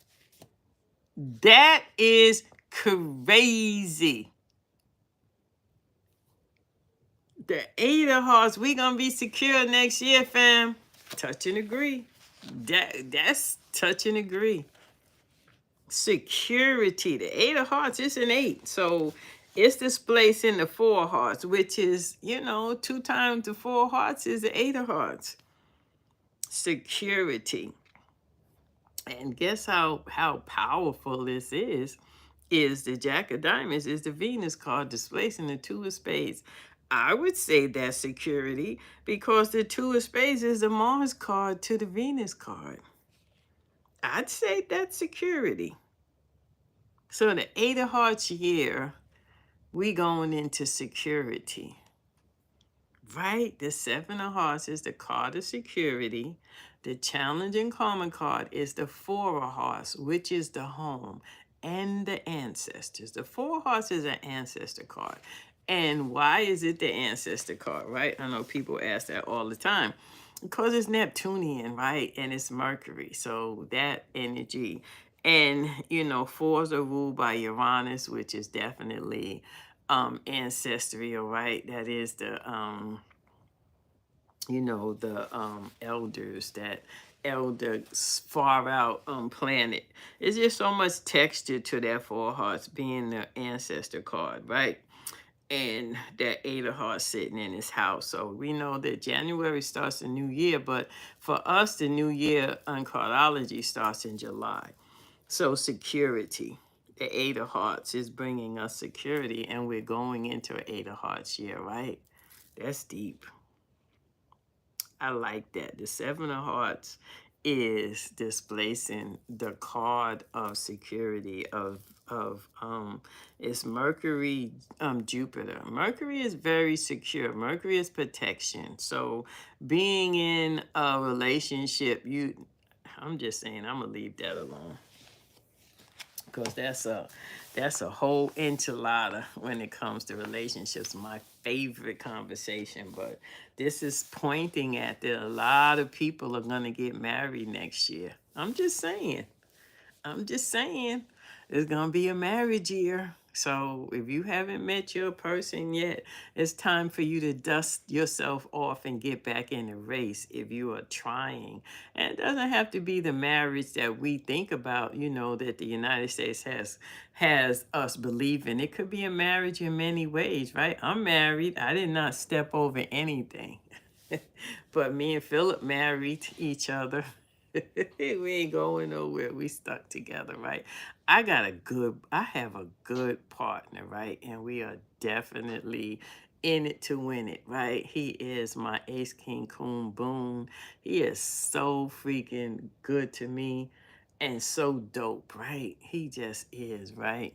That is crazy. The Eight of Hearts, we gonna be secure next year, fam. Touch and agree. That's touch and agree. Security. The Eight of Hearts is an 8. So it's displaced in the Four of Hearts, which is, 2 times the Four of Hearts is the Eight of Hearts. Security. And guess how powerful this is the Jack of Diamonds, is the Venus card displacing the Two of Spades. I would say that's security because the Two of Spades is the Mars card to the Venus card. I'd say that's security. So the Eight of Hearts year, we going into security. Right? The Seven of Hearts is the card of security. The challenging common card is the Four of Hearts, which is the home and the ancestors. The Four of Hearts is an ancestor card. And why is it the ancestor card, right? I know people ask that all the time. Because it's Neptunian, right? And it's Mercury. So that energy. And, fours are ruled by Uranus, which is definitely ancestral, right? That is the elders, that elder far out planet. It's just so much texture to that Four Hearts being the ancestor card, right? And that Eight of Hearts sitting in his house. So we know that January starts a new year, but for us, the new year on Cardology starts in July. So security. The Eight of Hearts is bringing us security, and we're going into an Eight of Hearts year, right? That's deep. I like that. The Seven of Hearts is displacing the card of security of it's Mercury, Jupiter. Mercury is very secure. Mercury is protection. So being in a relationship, I'm just saying I'm gonna leave that alone. because that's a whole enchilada when it comes to relationships. My favorite conversation, but this is pointing at that a lot of people are gonna get married next year. I'm just saying. I'm just saying, it's gonna be a marriage year. So if you haven't met your person yet, it's time for you to dust yourself off and get back in the race if you are trying. And it doesn't have to be the marriage that we think about, that the United States has us believing. It could be a marriage in many ways, right? I'm married. I did not step over anything. But me and Philip married each other. We ain't going nowhere. We stuck together, right? I have a good partner, right? And we are definitely in it to win it, right? He is my ace king coon boon. He is so freaking good to me and so dope, right? He just is, right?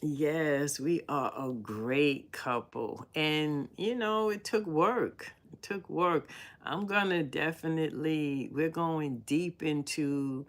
Yes, we are a great couple. And, it took work. It took work. We're going deep into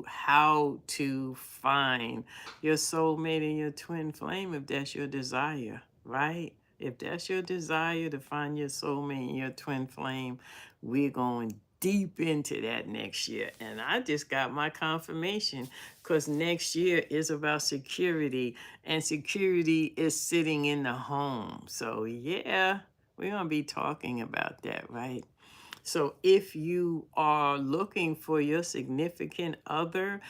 how to find your soulmate and your twin flame if that's your desire, right? If that's your desire to find your soulmate and your twin flame, we're going deep into that next year. And I just got my confirmation because next year is about security, and security is sitting in the home. So, yeah, we're going to be talking about that, right? So if you are looking for your significant other,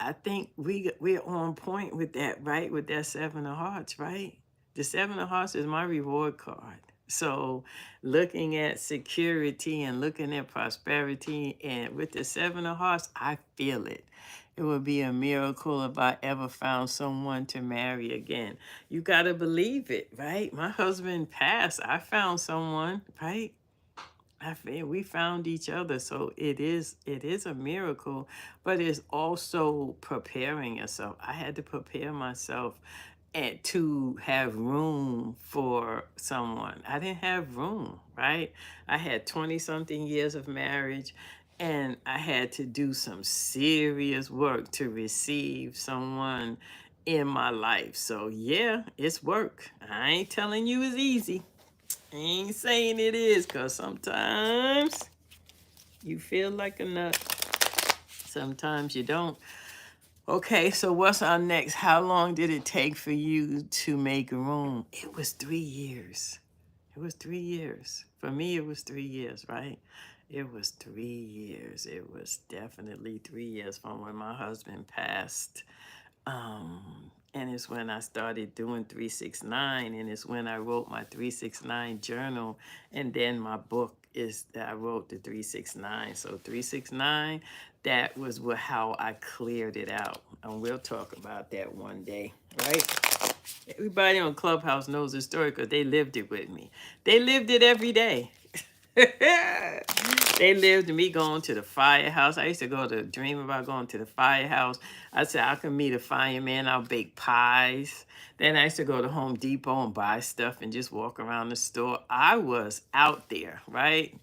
I think we're on point with that, right? With that seven of hearts, right? The seven of hearts is my reward card. So looking at security and looking at prosperity, and with the seven of hearts, I feel it. It would be a miracle if I ever found someone to marry again. You got to believe it, right? My husband passed. I found someone, right? We found each other, so it is a miracle, but it's also preparing yourself. I had to prepare myself and to have room for someone. I didn't have room, right? I had 20 something years of marriage, and I had to do some serious work to receive someone in my life. So yeah, it's work. I ain't telling you it's easy. I ain't saying it is, because sometimes you feel like a nut. Sometimes you don't. Okay, so what's our next? How long did it take for you to make room? It was 3 years. It was 3 years. For me, it was 3 years, right? It was 3 years. It was definitely 3 years from when my husband passed. And it's when I started doing 369, and it's when I wrote my 369 journal, and then my book is that I wrote the 369. So 369, that was how I cleared it out, and we'll talk about that one day, right? Everybody on Clubhouse knows the story because they lived it with me. They lived it every day. They lived me going to the firehouse. I used to go to dream about going to the firehouse. I said I could meet a fireman. I'll bake pies. Then I used to go to Home Depot and buy stuff and just walk around the store. I was out there, right?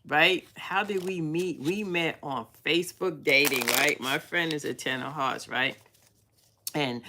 Right? How did we meet? We met on Facebook dating, right? My friend is a Ten of Hearts, right? And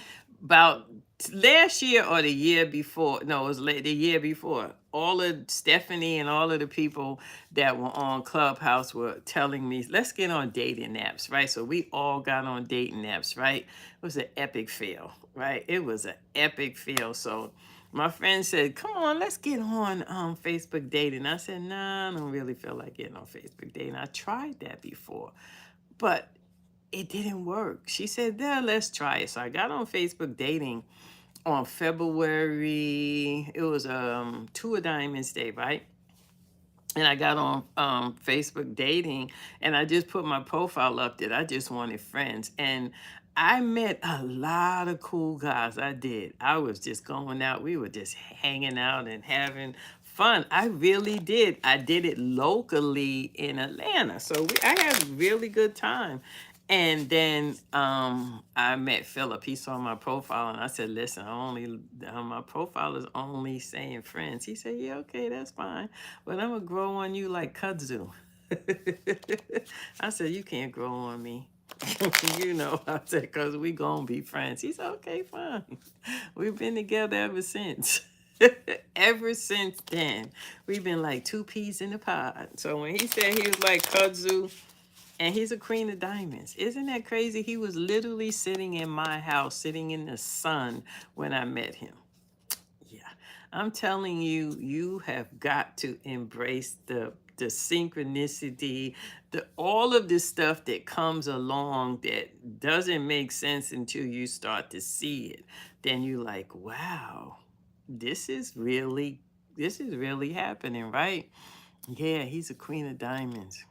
about last year or the year before, no, it was the year before, all of Stephanie and all of the people that were on Clubhouse were telling me, let's get on dating apps, right? So we all got on dating apps, right? It was an epic fail, right? It was an epic fail. So my friend said, come on, let's get on Facebook dating. I said, nah, I don't really feel like getting on Facebook dating. I tried that before, but it didn't work. She said, yeah, let's try it. So I got on Facebook dating on February. It was Two of Diamonds Day, right? And I got on Facebook dating, and I just put my profile up that I just wanted friends. And I met a lot of cool guys. I did. I was just going out. We were just hanging out and having fun. I really did. I did it locally in Atlanta. So I had a really good time. And then I met Philip. He saw my profile, and I said, "Listen, my profile is only saying friends." He said, "Yeah, okay, that's fine, but I'm gonna grow on you like kudzu." I said, "You can't grow on me." You know, I said, because we gonna be friends. He said, okay, fine. We've been together ever since. Ever since then, we've been like two peas in a pod. So when he said he was like kudzu, and he's a queen of diamonds, isn't that crazy? He was literally sitting in my house, sitting in the sun when I met him. Yeah, I'm telling you, you have got to embrace the synchronicity, the all of the stuff that comes along that doesn't make sense until you start to see it. Then you're like, wow, this is really this is really happening, right? Yeah, he's a queen of diamonds.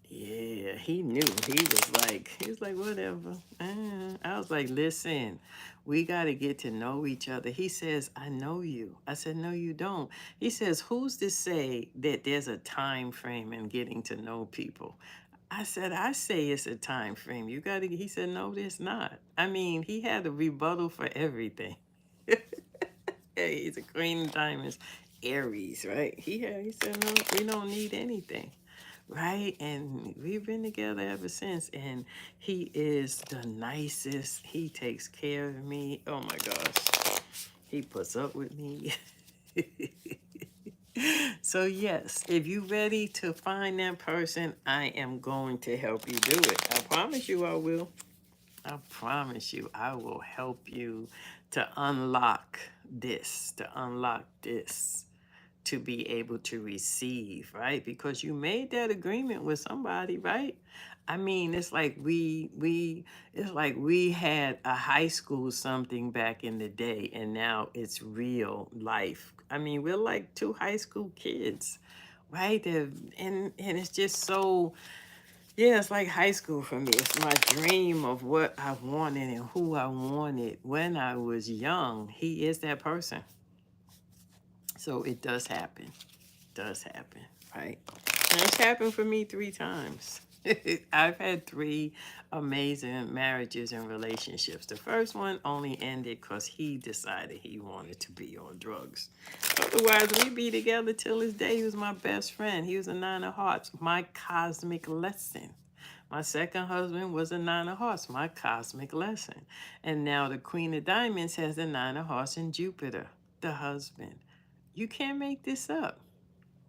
Yeah, he knew. He was like, whatever. I was like, listen, we got to get to know each other. He says, I know you. I said, no, you don't. He says, who's to say that there's a time frame in getting to know people? I said, I say it's a time frame. You got to, he said, no, there's not. I mean, he had a rebuttal for everything. Hey, he's a queen of diamonds, Aries, right? He said, no, we don't need anything, right? And we've been together ever since. And he is the nicest. He takes care of me. Oh my gosh, he puts up with me. So yes, if you're ready to find that person, I am going to help you do it. I promise you, I will. I promise you, I will help you to unlock to unlock this, to be able to receive, right? Because you made that agreement with somebody, right? I mean, it's like we had a high school something back in the day, and now it's real life. I mean, we're like two high school kids, right? And it's just so, yeah, it's like high school for me. It's my dream of what I wanted and who I wanted when I was young. He is that person. So it does happen. Does happen, right? And it's happened for me 3 times. I've had 3 amazing marriages and relationships. The first one only ended because he decided he wanted to be on drugs. Otherwise, we'd be together till this day. He was my best friend. He was a 9 of hearts, my cosmic lesson. My second husband was a 9 of hearts, my cosmic lesson. And now the Queen of Diamonds has a 9 of hearts in Jupiter, the husband. You can't make this up,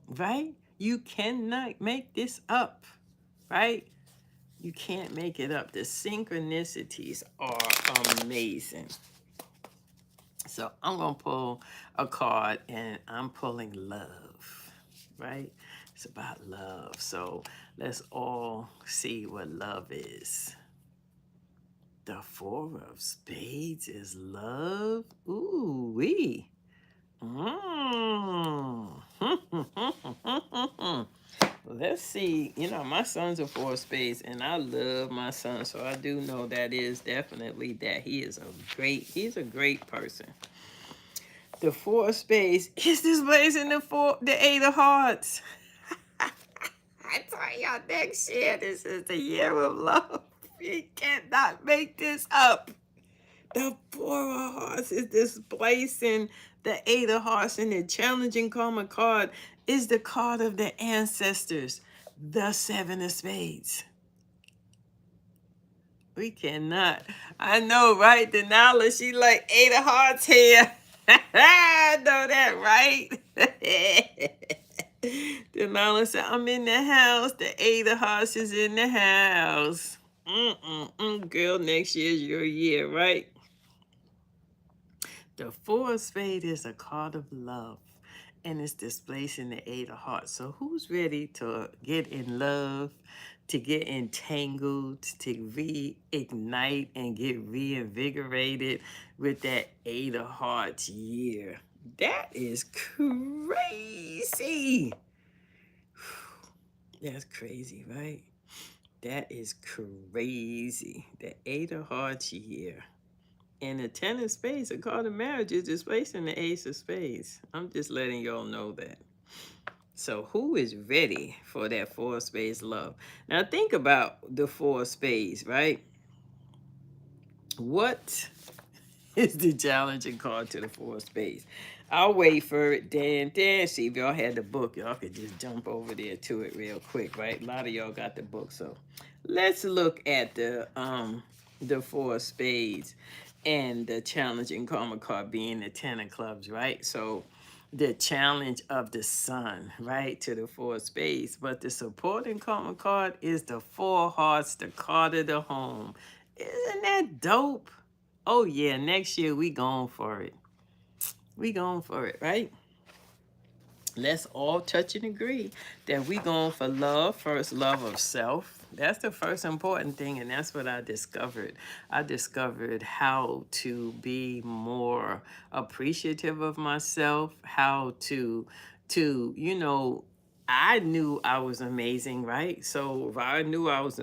right? You cannot make this up, right? You can't make it up. The synchronicities are amazing. So I'm going to pull a card, and I'm pulling love, right? It's about love. So let's all see what love is. The Four of Spades is love. Ooh, wee. Mm. Let's see. You know, my son's a 4 of spades, and I love my son, so I do know that is definitely that. He's a great person. The 4 of spades is displacing the 8 of hearts. I tell y'all, next year, this is the year of love. You cannot make this up. The 4 of hearts is displacing the 8 of hearts, and the challenging karma card is the card of the ancestors, the 7 of spades. We cannot. I know, right? Denala, she like 8 of hearts here. I know that, right? Denala said, I'm in the house. The 8 of hearts is in the house. Girl, next year's your year, right? The 4 of spades is a card of love, and it's displacing the 8 of hearts. So who's ready to get in love, to get entangled, to reignite and get reinvigorated with that 8 of hearts year? That is crazy. That's crazy, right? That is crazy. The 8 of hearts year. And the 10 of spades, a card of marriage, is displacing the Ace of spades. I'm just letting y'all know that. So who is ready for that 4 of spades love? Now think about the 4 of spades, right? What It's the challenging card to the four of spades. I'll wait for it. Dan. See if y'all had the book. Y'all could just jump over there to it real quick, right? A lot of y'all got the book. So let's look at the four of spades and the challenging karma card being the 10 of clubs, right? So the challenge of the sun, right, to the four of spades. But the supporting karma card is the four hearts, the card of the home. Isn't that dope? Oh yeah, next year we going for it. We going for it, right? Let's all touch and agree that we going for love first, love of self. That's the first important thing, and that's what I discovered. I discovered how to be more appreciative of myself, how to I knew I was amazing, right? So if I knew I was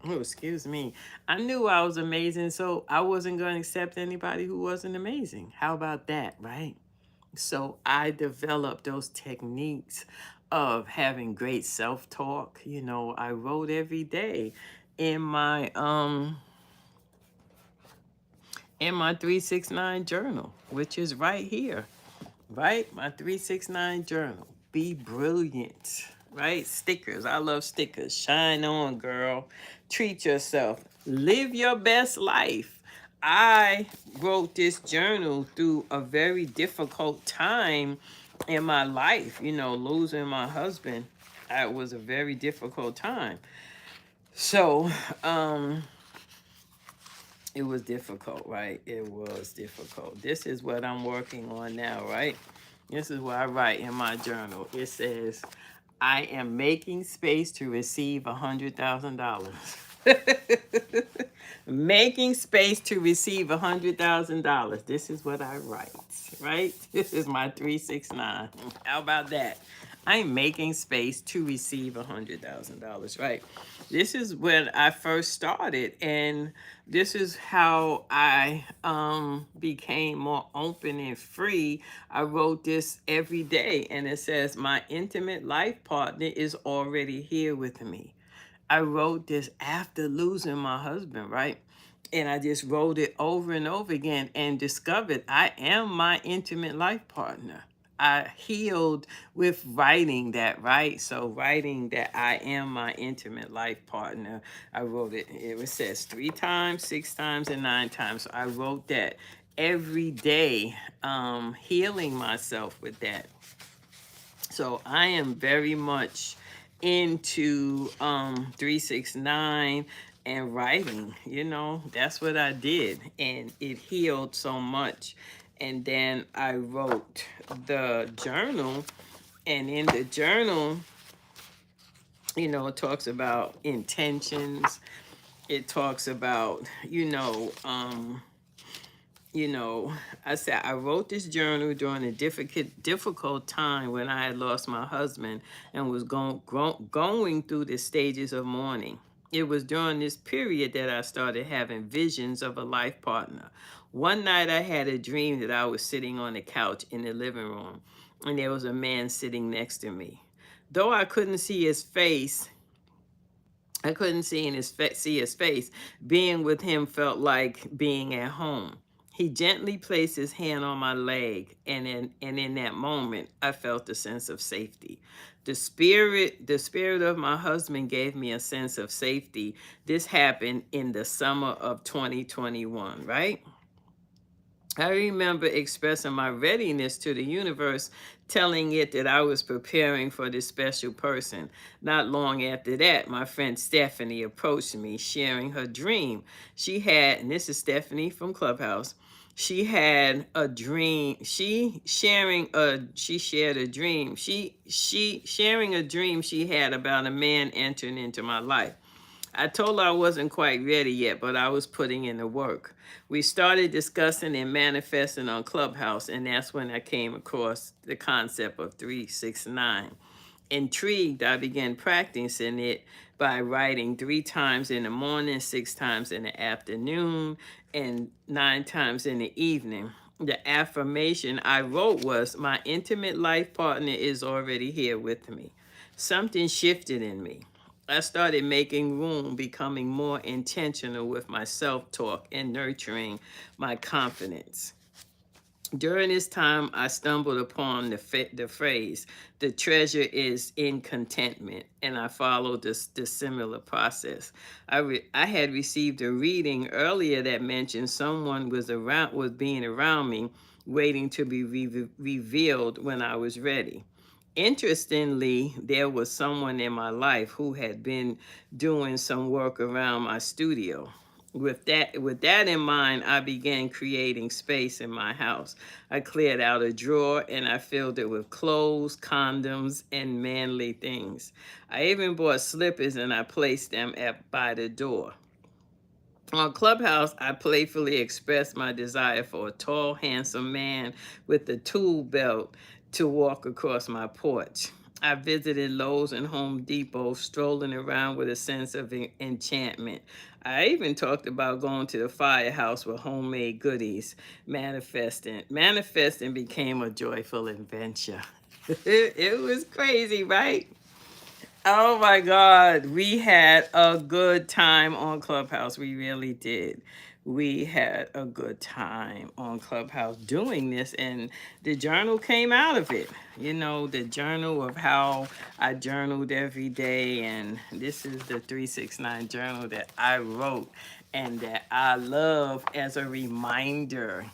oh, excuse me. I knew I was amazing, so I wasn't going to accept anybody who wasn't amazing. How about that, right? So I developed those techniques of having great self-talk. I wrote every day in my 369 journal, which is right here. Right? My 369 journal. Be brilliant. Right? Stickers. I love stickers. Shine on, girl. Treat yourself. Live your best life. I wrote this journal through a very difficult time in my life. Losing my husband. It was a very difficult time. So, it was difficult, right? It was difficult. This is what I'm working on now, right? This is what I write in my journal. It says, I am making space to receive $100,000. Making space to receive $100,000. This is what I write, right? This is my 369. How about that? I'm making space to receive $100,000, right? This is when I first started, and this is how I became more open and free. I wrote this every day, and it says, my intimate life partner is already here with me. I wrote this after losing my husband, right? And I just wrote it over and over again and discovered I am my intimate life partner. I healed with writing that, right? So writing that I am my intimate life partner. I wrote it. It says 3 times, 6 times, and 9 times. So I wrote that every day, healing myself with that. So I am very much into 369 and writing. That's what I did, and it healed so much. And then I wrote the journal, and in the journal, it talks about intentions. It talks about, I said I wrote this journal during a difficult time when I had lost my husband and was going through the stages of mourning. It was during this period that I started having visions of a life partner. One night I had a dream that I was sitting on the couch in the living room, and there was a man sitting next to me. Though I couldn't see his face, I couldn't see his face. Being with him felt like being at home. He gently placed his hand on my leg, and in that moment, I felt a sense of safety. The spirit of my husband gave me a sense of safety. This happened in the summer of 2021, right? I remember expressing my readiness to the universe, telling it that I was preparing for this special person. Not long after that, my friend Stephanie approached me, sharing her dream. And this is Stephanie from Clubhouse. She had a dream. She shared a dream. She sharing a dream she had about a man entering into my life. I told her I wasn't quite ready yet, but I was putting in the work. We started discussing and manifesting on Clubhouse, and that's when I came across the concept of 369. Intrigued, I began practicing it by writing 3 times in the morning, 6 times in the afternoon, and 9 times in the evening. The affirmation I wrote was, my intimate life partner is already here with me. Something shifted in me. I started making room, becoming more intentional with my self-talk and nurturing my confidence. During this time, I stumbled upon the phrase, the treasure is in contentment, and I followed this similar process. I had received a reading earlier that mentioned someone was being around me, waiting to be revealed when I was ready. Interestingly, there was someone in my life who had been doing some work around my studio. With that in mind, I began creating space in my house. I cleared out a drawer and I filled it with clothes, condoms, and manly things. I even bought slippers and I placed them by the door. On Clubhouse, I playfully expressed my desire for a tall, handsome man with a tool belt to walk across my porch. I visited Lowe's and Home Depot, strolling around with a sense of enchantment. I even talked about going to the firehouse with homemade goodies. Manifesting became a joyful adventure. It was crazy, right? Oh my God. We had a good time on Clubhouse. We really did. We had a good time on Clubhouse doing this, and the journal came out of it. You know, the journal of how I journaled every day. And this is the 369 journal that I wrote and that I love as a reminder.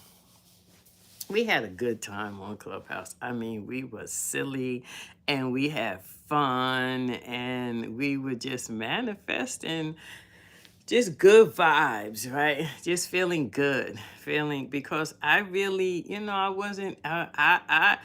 We had a good time on Clubhouse. I mean, we were silly and we had fun and we were just manifesting just good vibes, right? Just feeling good, feeling because I really, I wasn't. I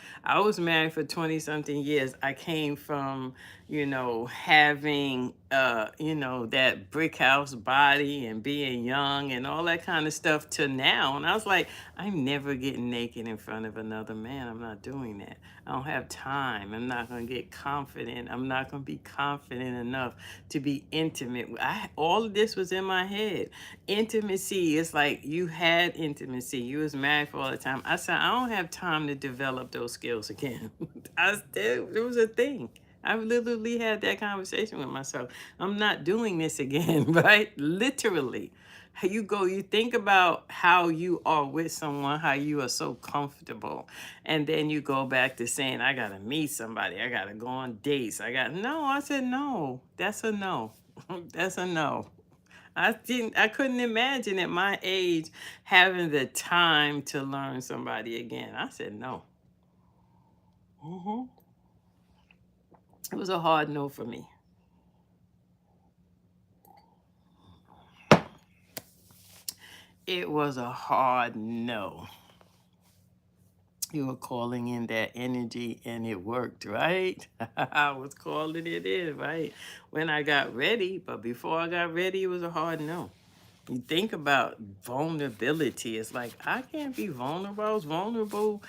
was married for 20 something years. I came from, having, that brick house body and being young and all that kind of stuff to now, and I was like, I'm never getting naked in front of another man. I'm not doing that. I don't have time. I'm not going to get confident. I'm not going to be confident enough to be intimate. All of this was in my head. Intimacy is like you had intimacy. You was married for all the time. I said, I don't have time to develop those skills again. It was a thing. I literally had that conversation with myself. I'm not doing this again, right? Literally. You think about how you are with someone, how you are so comfortable, and then you go back to saying, I gotta meet somebody, I gotta go on dates, no. I said no. That's a no. That's a no. I couldn't imagine at my age having the time to learn somebody again. I said no. hmm It was a hard no for me. It was a hard no. You were calling in that energy and it worked, right? I was calling it in, right? When I got ready, but before I got ready, it was a hard no. You think about vulnerability. It's like, I can't be vulnerable. I was vulnerable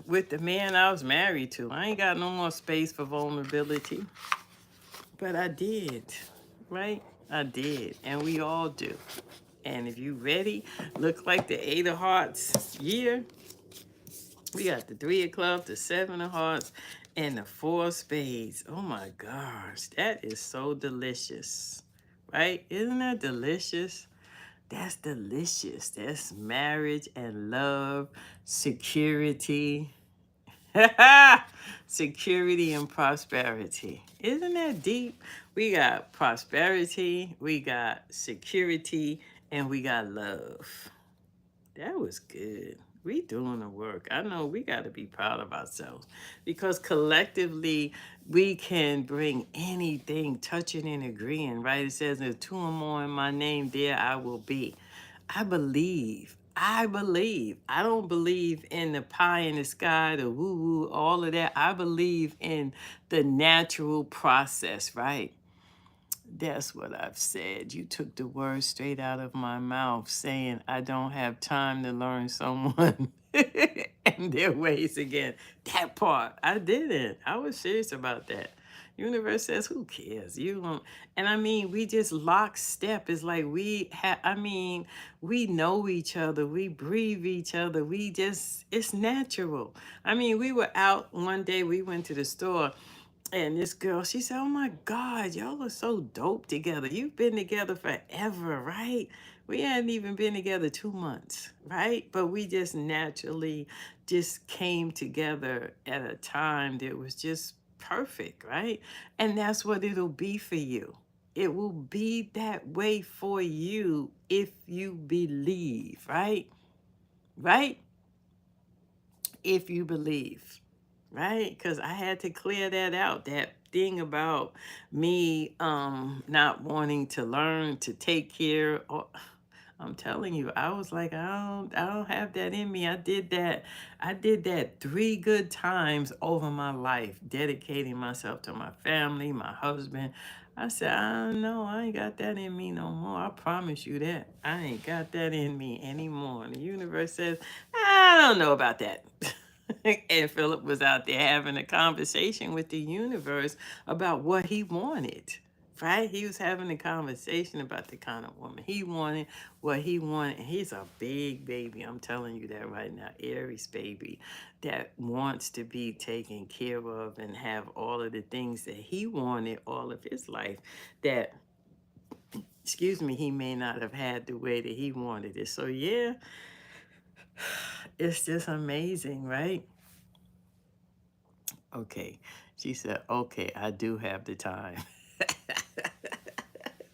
with the man I was married to. I ain't got no more space for vulnerability. But I did, right? I did. And we all do. And if you ready, look like the Eight of Hearts year. We got the Three of Clubs, the Seven of Hearts, and the Four of Spades. Oh my gosh, that is so delicious, right? Isn't that delicious? That's delicious. That's marriage and love, security, security and prosperity. Isn't that deep? We got prosperity, we got security, and we got love. That was good. We doing the work. I know we got to be proud of ourselves because collectively we can bring anything, touching and agreeing, right? It says, if two or more in my name, there I will be. I believe. I believe. I don't believe in the pie in the sky, the woo woo, all of that. I believe in the natural process, right? That's what I've said. You took the words straight out of my mouth saying I don't have time to learn someone and their ways again. That part, I didn't. I was serious about that. Universe says, who cares? You don't. And I mean, we just lockstep. It's like we know each other. We breathe each other. It's natural. I mean, we were out one day, we went to the store And this girl, she said, "Oh my God, y'all are so dope together. You've been together forever, right? We hadn't even been together 2 months, right? But we just naturally just came together at a time that was just perfect, right? And that's what it'll be for you. It will be that way for you if you believe, right? Right? If you believe, right? Because I had to clear that out. That thing about me not wanting to learn to take care or I'm telling you, I was like, I don't have that in me. I did that 3 good times over my life, dedicating myself to my family, my husband. I said, I don't know, I ain't got that in me no more. I promise you that. I ain't got that in me anymore. And the universe says, I don't know about that. And Philip was out there having a conversation with the universe about what he wanted. Right? He was having a conversation about the kind of woman he wanted, what he wanted. And he's a big baby. I'm telling you that right now. Aries baby that wants to be taken care of and have all of the things that he wanted all of his life that, excuse me, he may not have had the way that he wanted it. So, yeah, it's just amazing, right? Okay. She said, okay, I do have the time.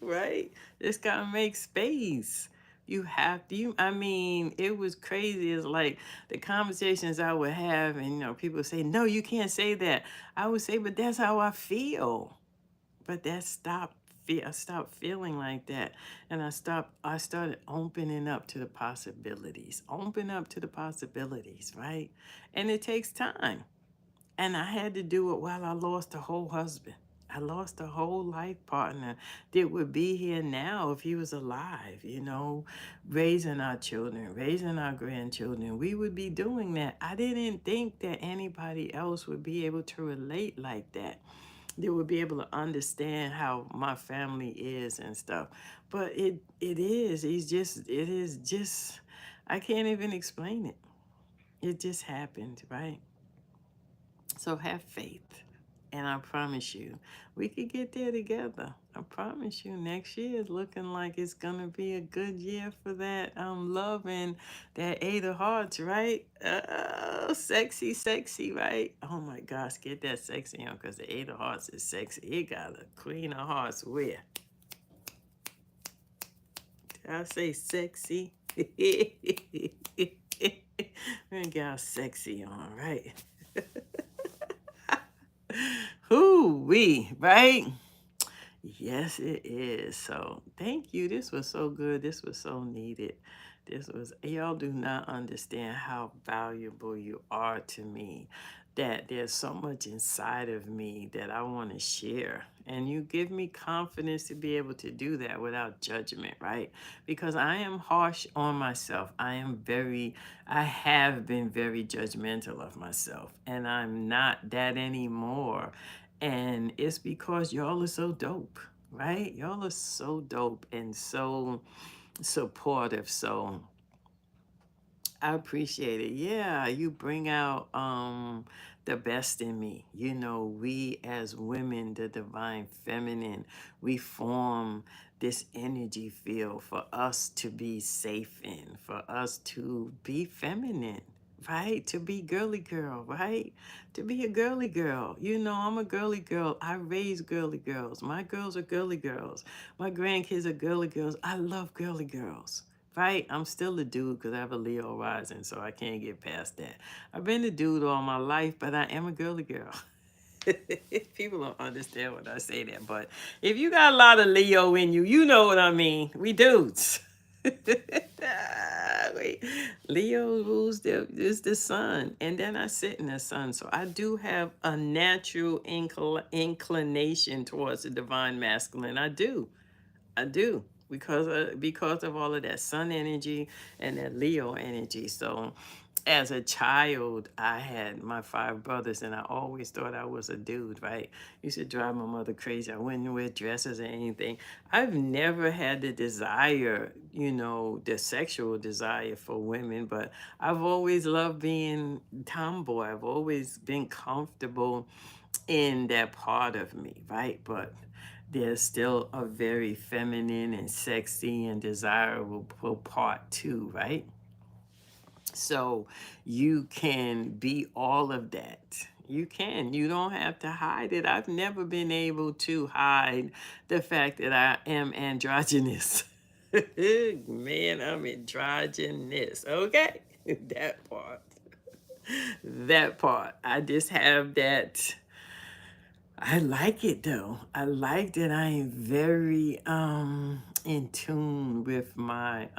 Right? Just gotta make space. You have to, I mean, it was crazy. It's like the conversations I would have, and people would say, no, you can't say that. I would say, but that's how I feel. But that stopped. I stopped feeling like that. And I started opening up to the possibilities. Open up to the possibilities, right? And it takes time. And I had to do it while I lost a whole husband. I lost a whole life partner that would be here now if he was alive, raising our children, raising our grandchildren. We would be doing that. I didn't think that anybody else would be able to relate like that. They would be able to understand how my family is and stuff. But it is. It is just I can't even explain it. It just happened, right? So have faith. And I promise you, we could get there together. I promise you, next year is looking like it's gonna be a good year for that love and that 8 of hearts, right? Sexy, sexy, right? Oh my gosh, get that sexy on because the 8 of hearts is sexy. It got a queen of hearts where? Did I say sexy? We got sexy on, right? Whoo wee, right? Yes, it is. So thank you. This was so good. This was so needed. Y'all do not understand how valuable you are to me. That there's so much inside of me that I want to share. And you give me confidence to be able to do that without judgment, right? Because I am harsh on myself. I have been very judgmental of myself. And I'm not that anymore. And it's because y'all are so dope, right? Y'all are so dope and so supportive. So I appreciate it. Yeah, you bring out the best in me. We as women, the divine feminine, we form this energy field for us to be safe in, for us to be feminine, right? To be girly girl, right? To be a girly girl. I'm a girly girl. I raise girly girls. My girls are girly girls. My grandkids are girly girls. I love girly girls. Right? I'm still a dude because I have a Leo rising, so I can't get past that. I've been a dude all my life, but I am a girly girl. People don't understand when I say that, but if you got a lot of Leo in you, you know what I mean. We dudes. Wait. Leo rules is the sun, and then I sit in the sun, so I do have a natural inclination towards the divine masculine. I do because of all of that sun energy and that Leo energy. So as a child, I had my 5 brothers, and I always thought I was a dude, right? Used to drive my mother crazy. I wouldn't wear dresses or anything. I've never had the desire, the sexual desire for women, but I've always loved being tomboy. I've always been comfortable in that part of me, right? But there's still a very feminine and sexy and desirable part too, right? So you can be all of that. You can. You don't have to hide it. I've never been able to hide the fact that I am androgynous. Man, I'm androgynous. Okay? That part. That part. I just have that. I like it though. I like that I am very in tune with my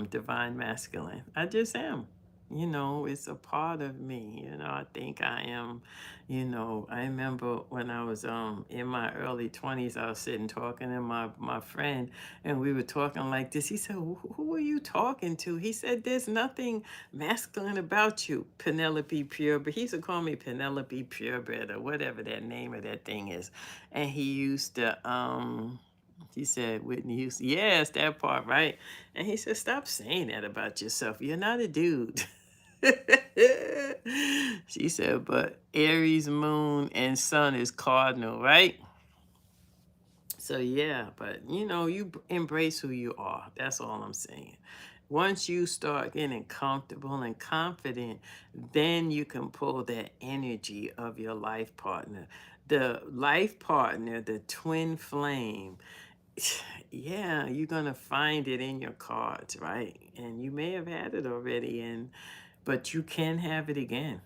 divine masculine. I just am. You know, it's a part of me. You know, I think I am, you know, I remember when I was in my early 20s, I was sitting talking to my friend, and we were talking like this. He said, who are you talking to? He said, there's nothing masculine about you, Penelope Purebred. He used to call me Penelope Purebred or whatever that name of that thing is. And he used to, he said, Whitney Houston, yes, that part, right? And he said, stop saying that about yourself. You're not a dude. She said, but Aries, moon, and sun is cardinal, right? So yeah, but you know, embrace who you are. That's all I'm saying. Once you start getting comfortable and confident, then you can pull that energy of your life partner. The life partner, the twin flame, yeah, you're gonna find it in your cards, right? And you may have had it already, and but you can have it again.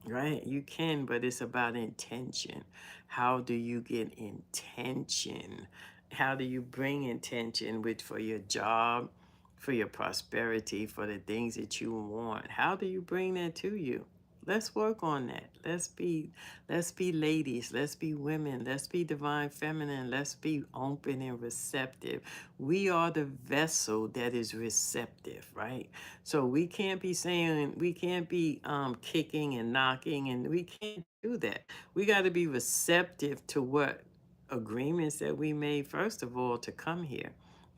Right? You can, but it's about intention. How do you get intention? How do you bring intention with for your job, for your prosperity, for the things that you want? How do you bring that to you? Let's work on that. Let's be ladies, let's be women, let's be divine feminine, let's be open and receptive. We are the vessel that is receptive, right? So we can't be saying, we can't be kicking and knocking, and we can't do that. We got to be receptive to what agreements that we made, first of all, to come here.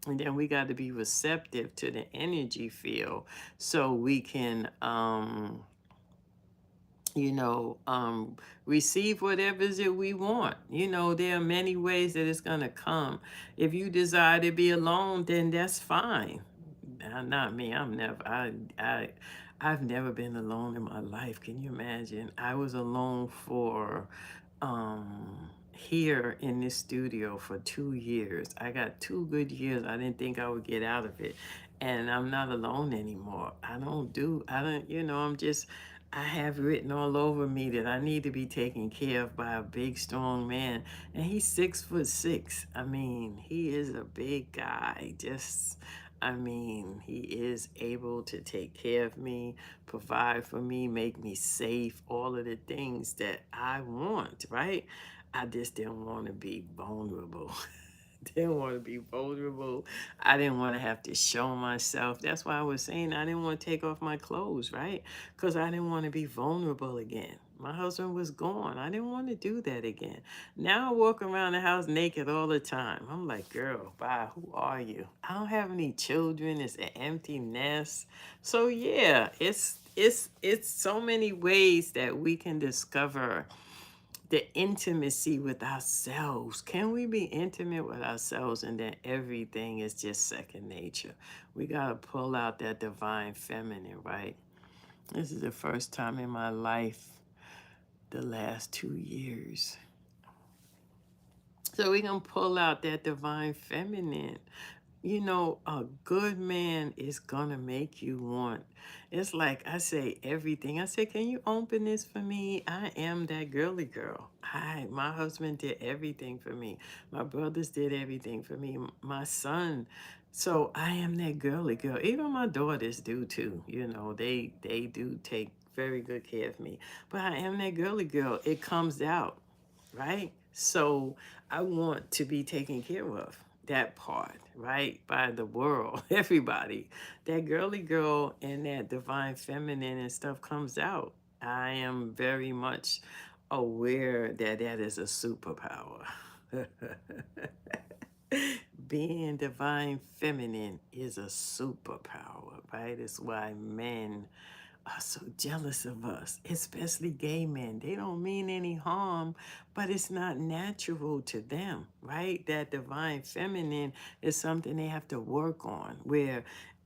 And then we got to be receptive to the energy field so we can you know, receive whatever it is that we want. You know, there are many ways that it's gonna come. If you desire to be alone, then that's fine. Not me. I've never been alone in my life. Can you imagine? I was alone for here in this studio for 2 years. I got 2 good years. I didn't think I would get out of it. And I'm not alone anymore. I don't, you know, I have written all over me that I need to be taken care of by a big, strong man. And he's 6'6". I mean, he is a big guy. I mean, he is able to take care of me, provide for me, make me safe, all of the things that I want, right? I just didn't want to be vulnerable. Didn't want to be vulnerable. I didn't want to have to show myself. That's why I was saying I didn't want to take off my clothes, right? Because I didn't want to be vulnerable again. My husband was gone. I didn't want to do that again. Now I walk around the house naked all the time. I'm like, girl, bye. Who are you? I don't have any children. It's an empty nest. So yeah, it's so many ways that we can discover the intimacy with ourselves. Can we be intimate with ourselves and then everything is just second nature? We got to pull out that divine feminine, right? This is the first time in my life, the last 2 years. So we can pull out that divine feminine. You know, a good man is gonna make you want. It's like I say everything. I say, can you open this for me? I am that girly girl. My husband did everything for me. My brothers did everything for me. My son. So I am that girly girl. Even my daughters do too. You know, they do take very good care of me. But I am that girly girl. It comes out, right? So I want to be taken care of. That part, right? By the world, everybody. That girly girl and that divine feminine and stuff comes out. I am very much aware that that is a superpower. Being divine feminine is a superpower, right? It's why men are so jealous of us, especially gay men. They don't mean any harm, but it's not natural to them, right? That divine feminine is something they have to work on, where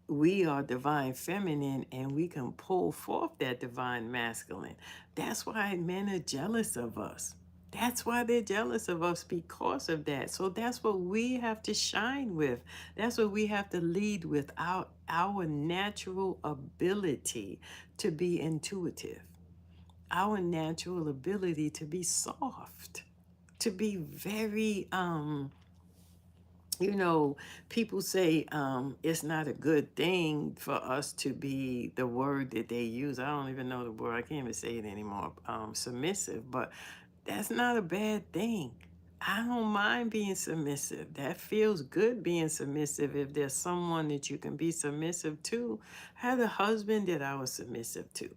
we are divine feminine and we can pull forth that divine masculine. That's why men are jealous of us. That's why they're jealous of us, because of that. So that's what we have to shine with. That's what we have to lead with, our natural ability to be intuitive, our natural ability to be soft, to be very you know, people say it's not a good thing for us to be, the word that they use, I don't even know the word, I can't even say it anymore, submissive, but that's not a bad thing. I don't mind being submissive. That feels good, being submissive, if there's someone that you can be submissive to. I had a husband that I was submissive to.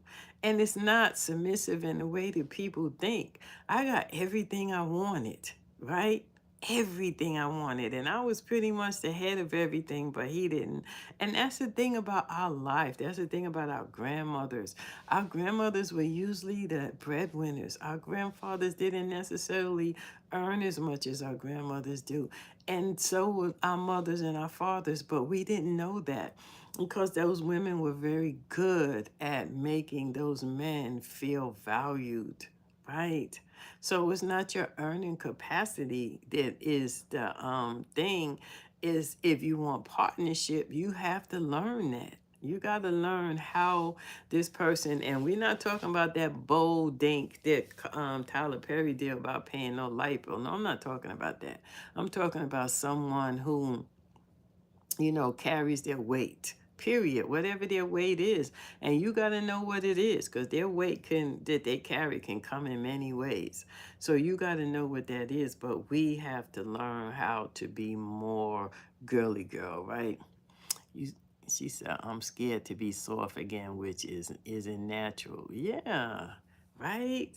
And it's not submissive in the way that people think. I got everything I wanted, right? Everything I wanted. And I was pretty much the head of everything, but he didn't. And that's the thing about our life. That's the thing about our grandmothers. Our grandmothers were usually the breadwinners. Our grandfathers didn't necessarily earn as much as our grandmothers do. And so would our mothers and our fathers, but we didn't know that, because those women were very good at making those men feel valued, right? So it's not your earning capacity that is the thing. Is, if you want partnership, you have to learn that. You got to learn how this person, and we're not talking about that bold dink that Tyler Perry did about paying no light bill. No, I'm not talking about that. I'm talking about someone who, carries their weight. Period. Whatever their weight is. And you got to know what it is, because their weight that they carry can come in many ways. So you got to know what that is. But we have to learn how to be more girly girl, right? You, she said, I'm scared to be soft again, which isn't natural. Yeah, right?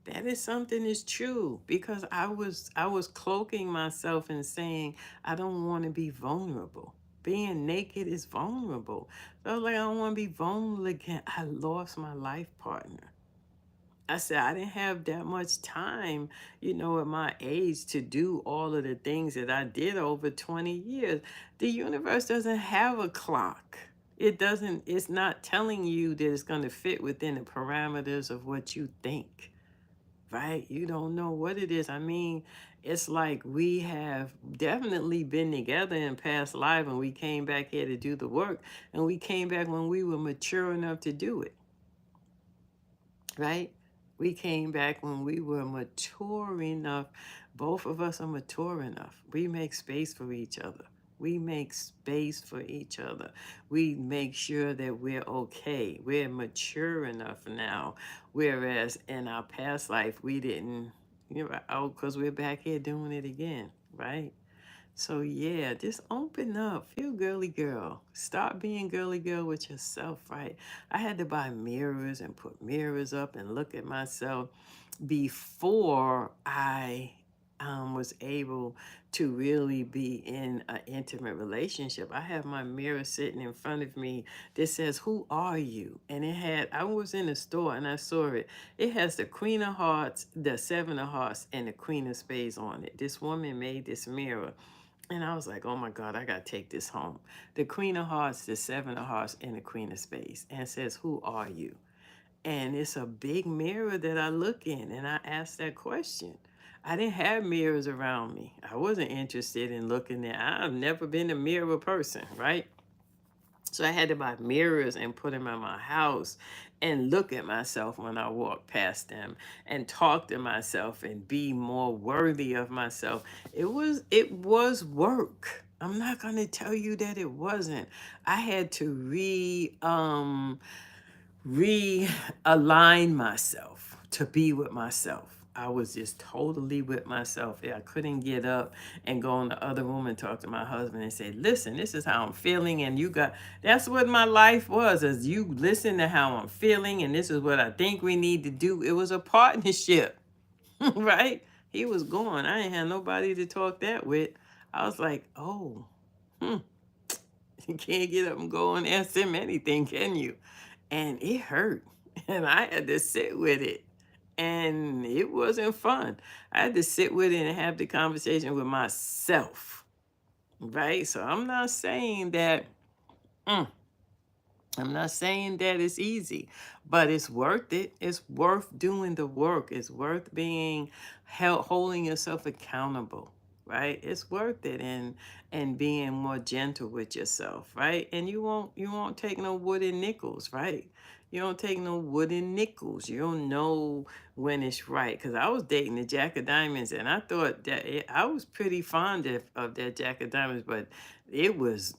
That is something that's true, because I was cloaking myself and saying I don't want to be vulnerable. Being naked is vulnerable. So I was like, I don't want to be vulnerable again. I lost my life partner. I said I didn't have that much time, at my age, to do all of the things that I did over 20 years. The universe doesn't have a clock. It's not telling you that it's going to fit within the parameters of what you think, right? You don't know what it is. I mean, it's like we have definitely been together in past life, and we came back here to do the work, and we came back when we were mature enough to do it, right? We came back when we were mature enough. Both of us are mature enough. We make space for each other. We make space for each other. We make sure that we're okay. We're mature enough now. Whereas in our past life, we didn't, because we're back here doing it again, right? So yeah, just open up. Feel girly girl. Stop being girly girl with yourself, right? I had to buy mirrors and put mirrors up and look at myself before I was able to really be in an intimate relationship. I have my mirror sitting in front of me that says, "Who are you?" And I was in a store and I saw it. It has the Queen of Hearts, the Seven of Hearts, and the Queen of Spades on it. This woman made this mirror. And I was like, oh my God, I got to take this home. The Queen of Hearts, the Seven of Hearts, and the Queen of Spades. And it says, who are you? And it's a big mirror that I look in. And I asked that question. I didn't have mirrors around me. I wasn't interested in looking there. I've never been a mirror person, right? So I had to buy mirrors and put them in my house and look at myself when I walk past them and talk to myself and be more worthy of myself. It was work. I'm not going to tell you that it wasn't. I had to realign myself to be with myself. I was just totally with myself. I couldn't get up and go in the other room and talk to my husband and say, listen, this is how I'm feeling. And that's what my life was, is you listen to how I'm feeling. And this is what I think we need to do. It was a partnership, right? He was gone. I ain't had nobody to talk that with. I was like, oh, you can't get up and go and ask him anything, can you? and it hurt. And I had to sit with it. And it wasn't fun. I had to sit with it and have the conversation with myself. Right? So I'm not saying that. mm, I'm not saying that it's easy, but it's worth it. It's worth doing the work. It's worth being held, holding yourself accountable, right? It's worth it, and being more gentle with yourself, right? And you won't take no wooden nickels, right? You don't take no wooden nickels. You don't know when it's right. Cause I was dating the Jack of Diamonds, and I thought that I was pretty fond of that Jack of Diamonds, but it was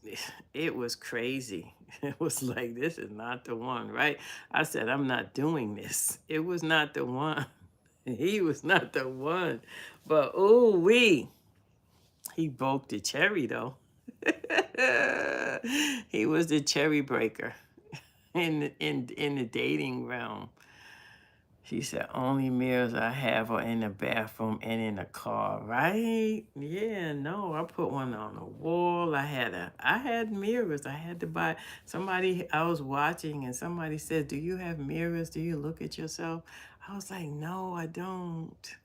it was crazy. It was like, this is not the one, right? I said, I'm not doing this. It was not the one. He was not the one. But oh he broke the cherry though. He was the cherry breaker in the dating realm. She said, only mirrors I have are in the bathroom and in the car, right? Yeah, no, I put one on the wall. I had mirrors. I had to buy somebody I was watching, and somebody said, do you have mirrors? Do you look at yourself? I was like, no, I don't.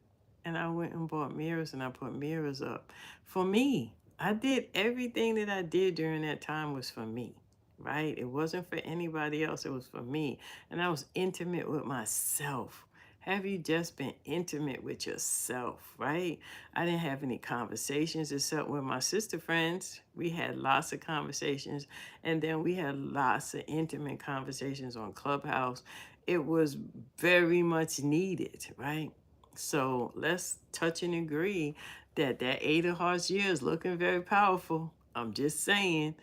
And I went and bought mirrors, and I put mirrors up for me. I did everything that I did during that time was for me, right? It wasn't for anybody else, it was for me. And I was intimate with myself. Have you just been intimate with yourself, right? I didn't have any conversations except with my sister friends. We had lots of conversations, and then we had lots of intimate conversations on Clubhouse. It was very much needed, right? So let's touch and agree that that Eight of Hearts year is looking very powerful. I'm just saying,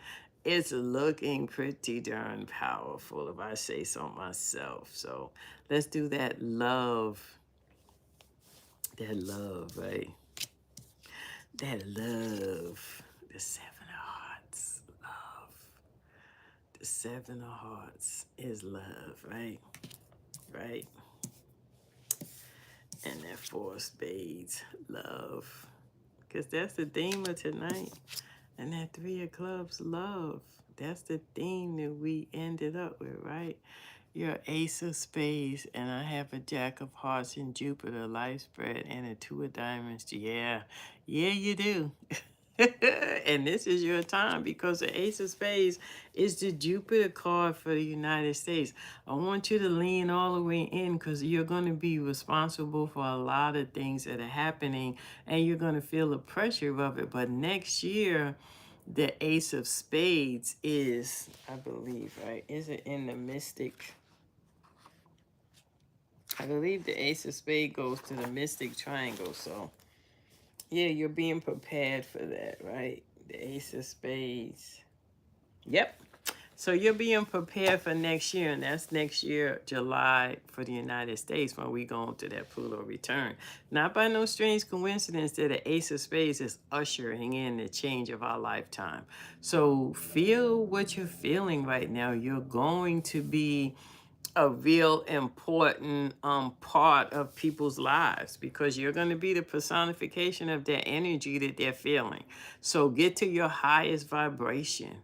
it's looking pretty darn powerful if I say so myself. So let's do that love, right? That love, the Seven of Hearts, love. The Seven of Hearts is love, right? Right? And that Four of Spades, love. Because that's the theme of tonight. And that Three of Clubs, love. That's the theme that we ended up with, right? Your Ace of Spades, and I have a Jack of Hearts in Jupiter, life spread, and a Two of Diamonds. Yeah, yeah, you do. And this is your time because the Ace of Spades is the Jupiter card for the United States. I want you to lean all the way in because you're going to be responsible for a lot of things that are happening, and you're going to feel the pressure of it. But next year, the Ace of Spades is, I believe, right? Is it in the Mystic? I believe the Ace of Spades goes to the Mystic Triangle. So, yeah, you're being prepared for that, right? The Ace of Spades. Yep. So you're being prepared for next year, and that's next year, July, for the United States when we go into that Pluto return. Not by no strange coincidence that the Ace of Spades is ushering in the change of our lifetime. So feel what you're feeling right now. You're going to be a real important part of people's lives because you're going to be the personification of their energy that they're feeling. So get to your highest vibration,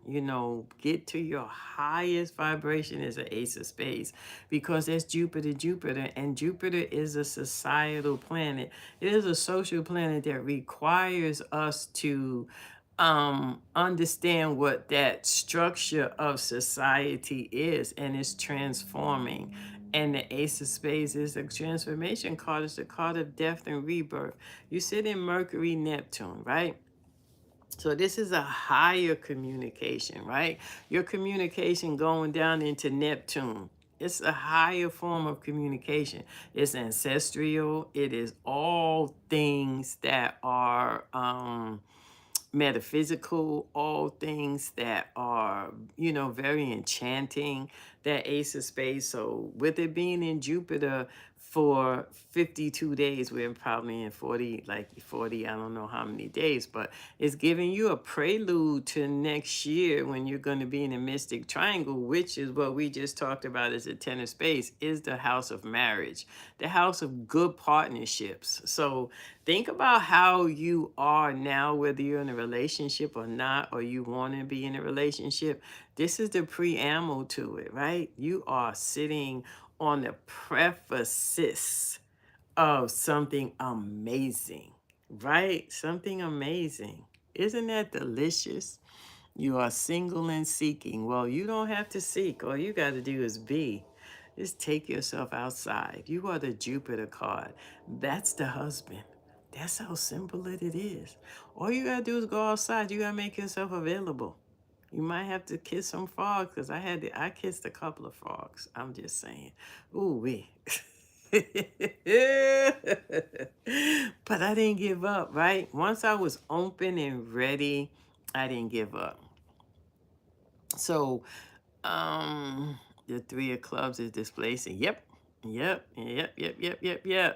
get to your highest vibration as an Ace of Spades because that's Jupiter, and Jupiter is a societal planet. It is a social planet that requires us to understand what that structure of society is, and it's transforming. And the Ace of Spades is a transformation card. It's a card of death and rebirth. You sit in Mercury, Neptune, right? So this is a higher communication, right? Your communication going down into Neptune. It's a higher form of communication. It's ancestral. It is all things that are metaphysical, all things that are, very enchanting, that Ace of Spades. So with it being in Jupiter, for 52 days. We're probably in 40, like 40, I don't know how many days, but it's giving you a prelude to next year when you're going to be in a mystic triangle, which is what we just talked about as a 10 of spades, is the house of marriage, the house of good partnerships. So think about how you are now, whether you're in a relationship or not, or you want to be in a relationship. This is the preamble to it, right? You are sitting on the prefaces of something amazing, right? Something amazing. Isn't that delicious? You are single and seeking. Well, you don't have to seek. All you got to do is be. Just take yourself outside. You are the Jupiter card. That's the husband. That's how simple it is. All you got to do is go outside. You got to make yourself available. You might have to kiss some frogs because I kissed a couple of frogs. I'm just saying. Ooh, wee. But I didn't give up, right? Once I was open and ready, I didn't give up. So, the three of clubs is displacing. Yep. Yep.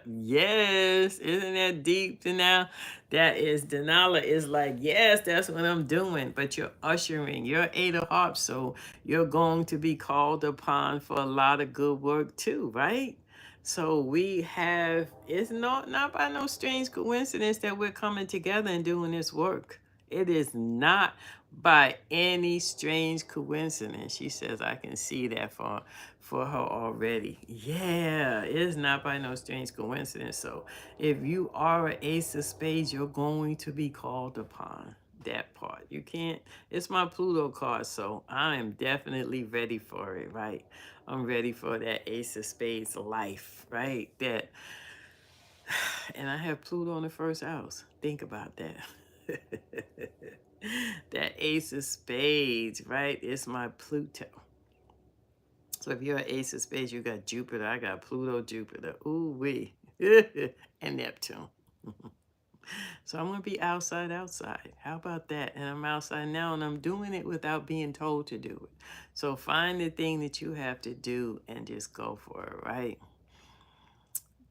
Yes. Isn't that deep to now? That is, Denala is like, yes, that's what I'm doing. But you're ushering, you're eight of hearts. So you're going to be called upon for a lot of good work too, right? So we have, it's not by no strange coincidence that we're coming together and doing this work. It is not by any strange coincidence. She says, I can see that for her already. Yeah, it is not by no strange coincidence. So if you are an ace of spades, you're going to be called upon. That part. You can't, it's my Pluto card, so I am definitely ready for it, right? I'm ready for that ace of spades life, right? That, and I have Pluto in the first house. Think about that. That ace of spades, right? It's my Pluto. So if you're an ace of spades, you got Jupiter. I got Pluto, Jupiter. Ooh wee. And Neptune. So I'm gonna be outside. How about that? And I'm outside now and I'm doing it without being told to do it. So find the thing that you have to do and just go for it, right?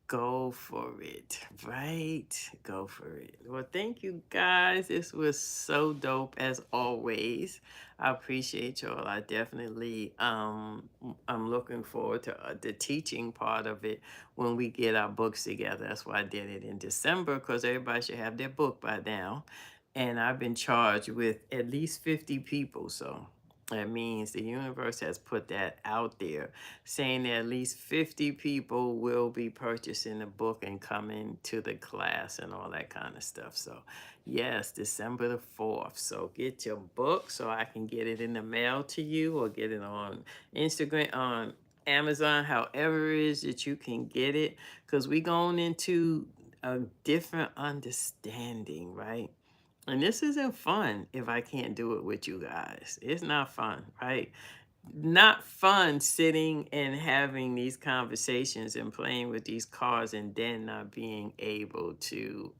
Go for it, right? Go for it. Well, thank you guys. This was so dope as always. I appreciate y'all. I definitely I'm looking forward to the teaching part of it when we get our books together. That's why I did it in December, because everybody should have their book by now. And I've been charged with at least 50 people, so that means the universe has put that out there, saying that at least 50 people will be purchasing the book and coming to the class and all that kind of stuff. So, yes, December the 4th. So, get your book so I can get it in the mail to you or get it on Instagram, on Amazon, however it is that you can get it. Because we going into a different understanding, right? And this isn't fun if I can't do it with you guys. It's not fun, right? Not fun sitting and having these conversations and playing with these cards and then not being able to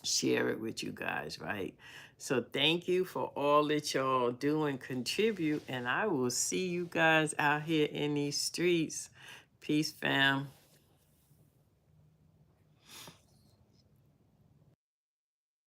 share it with you guys, right? So thank you for all that y'all do and contribute. And I will see you guys out here in these streets. Peace, fam.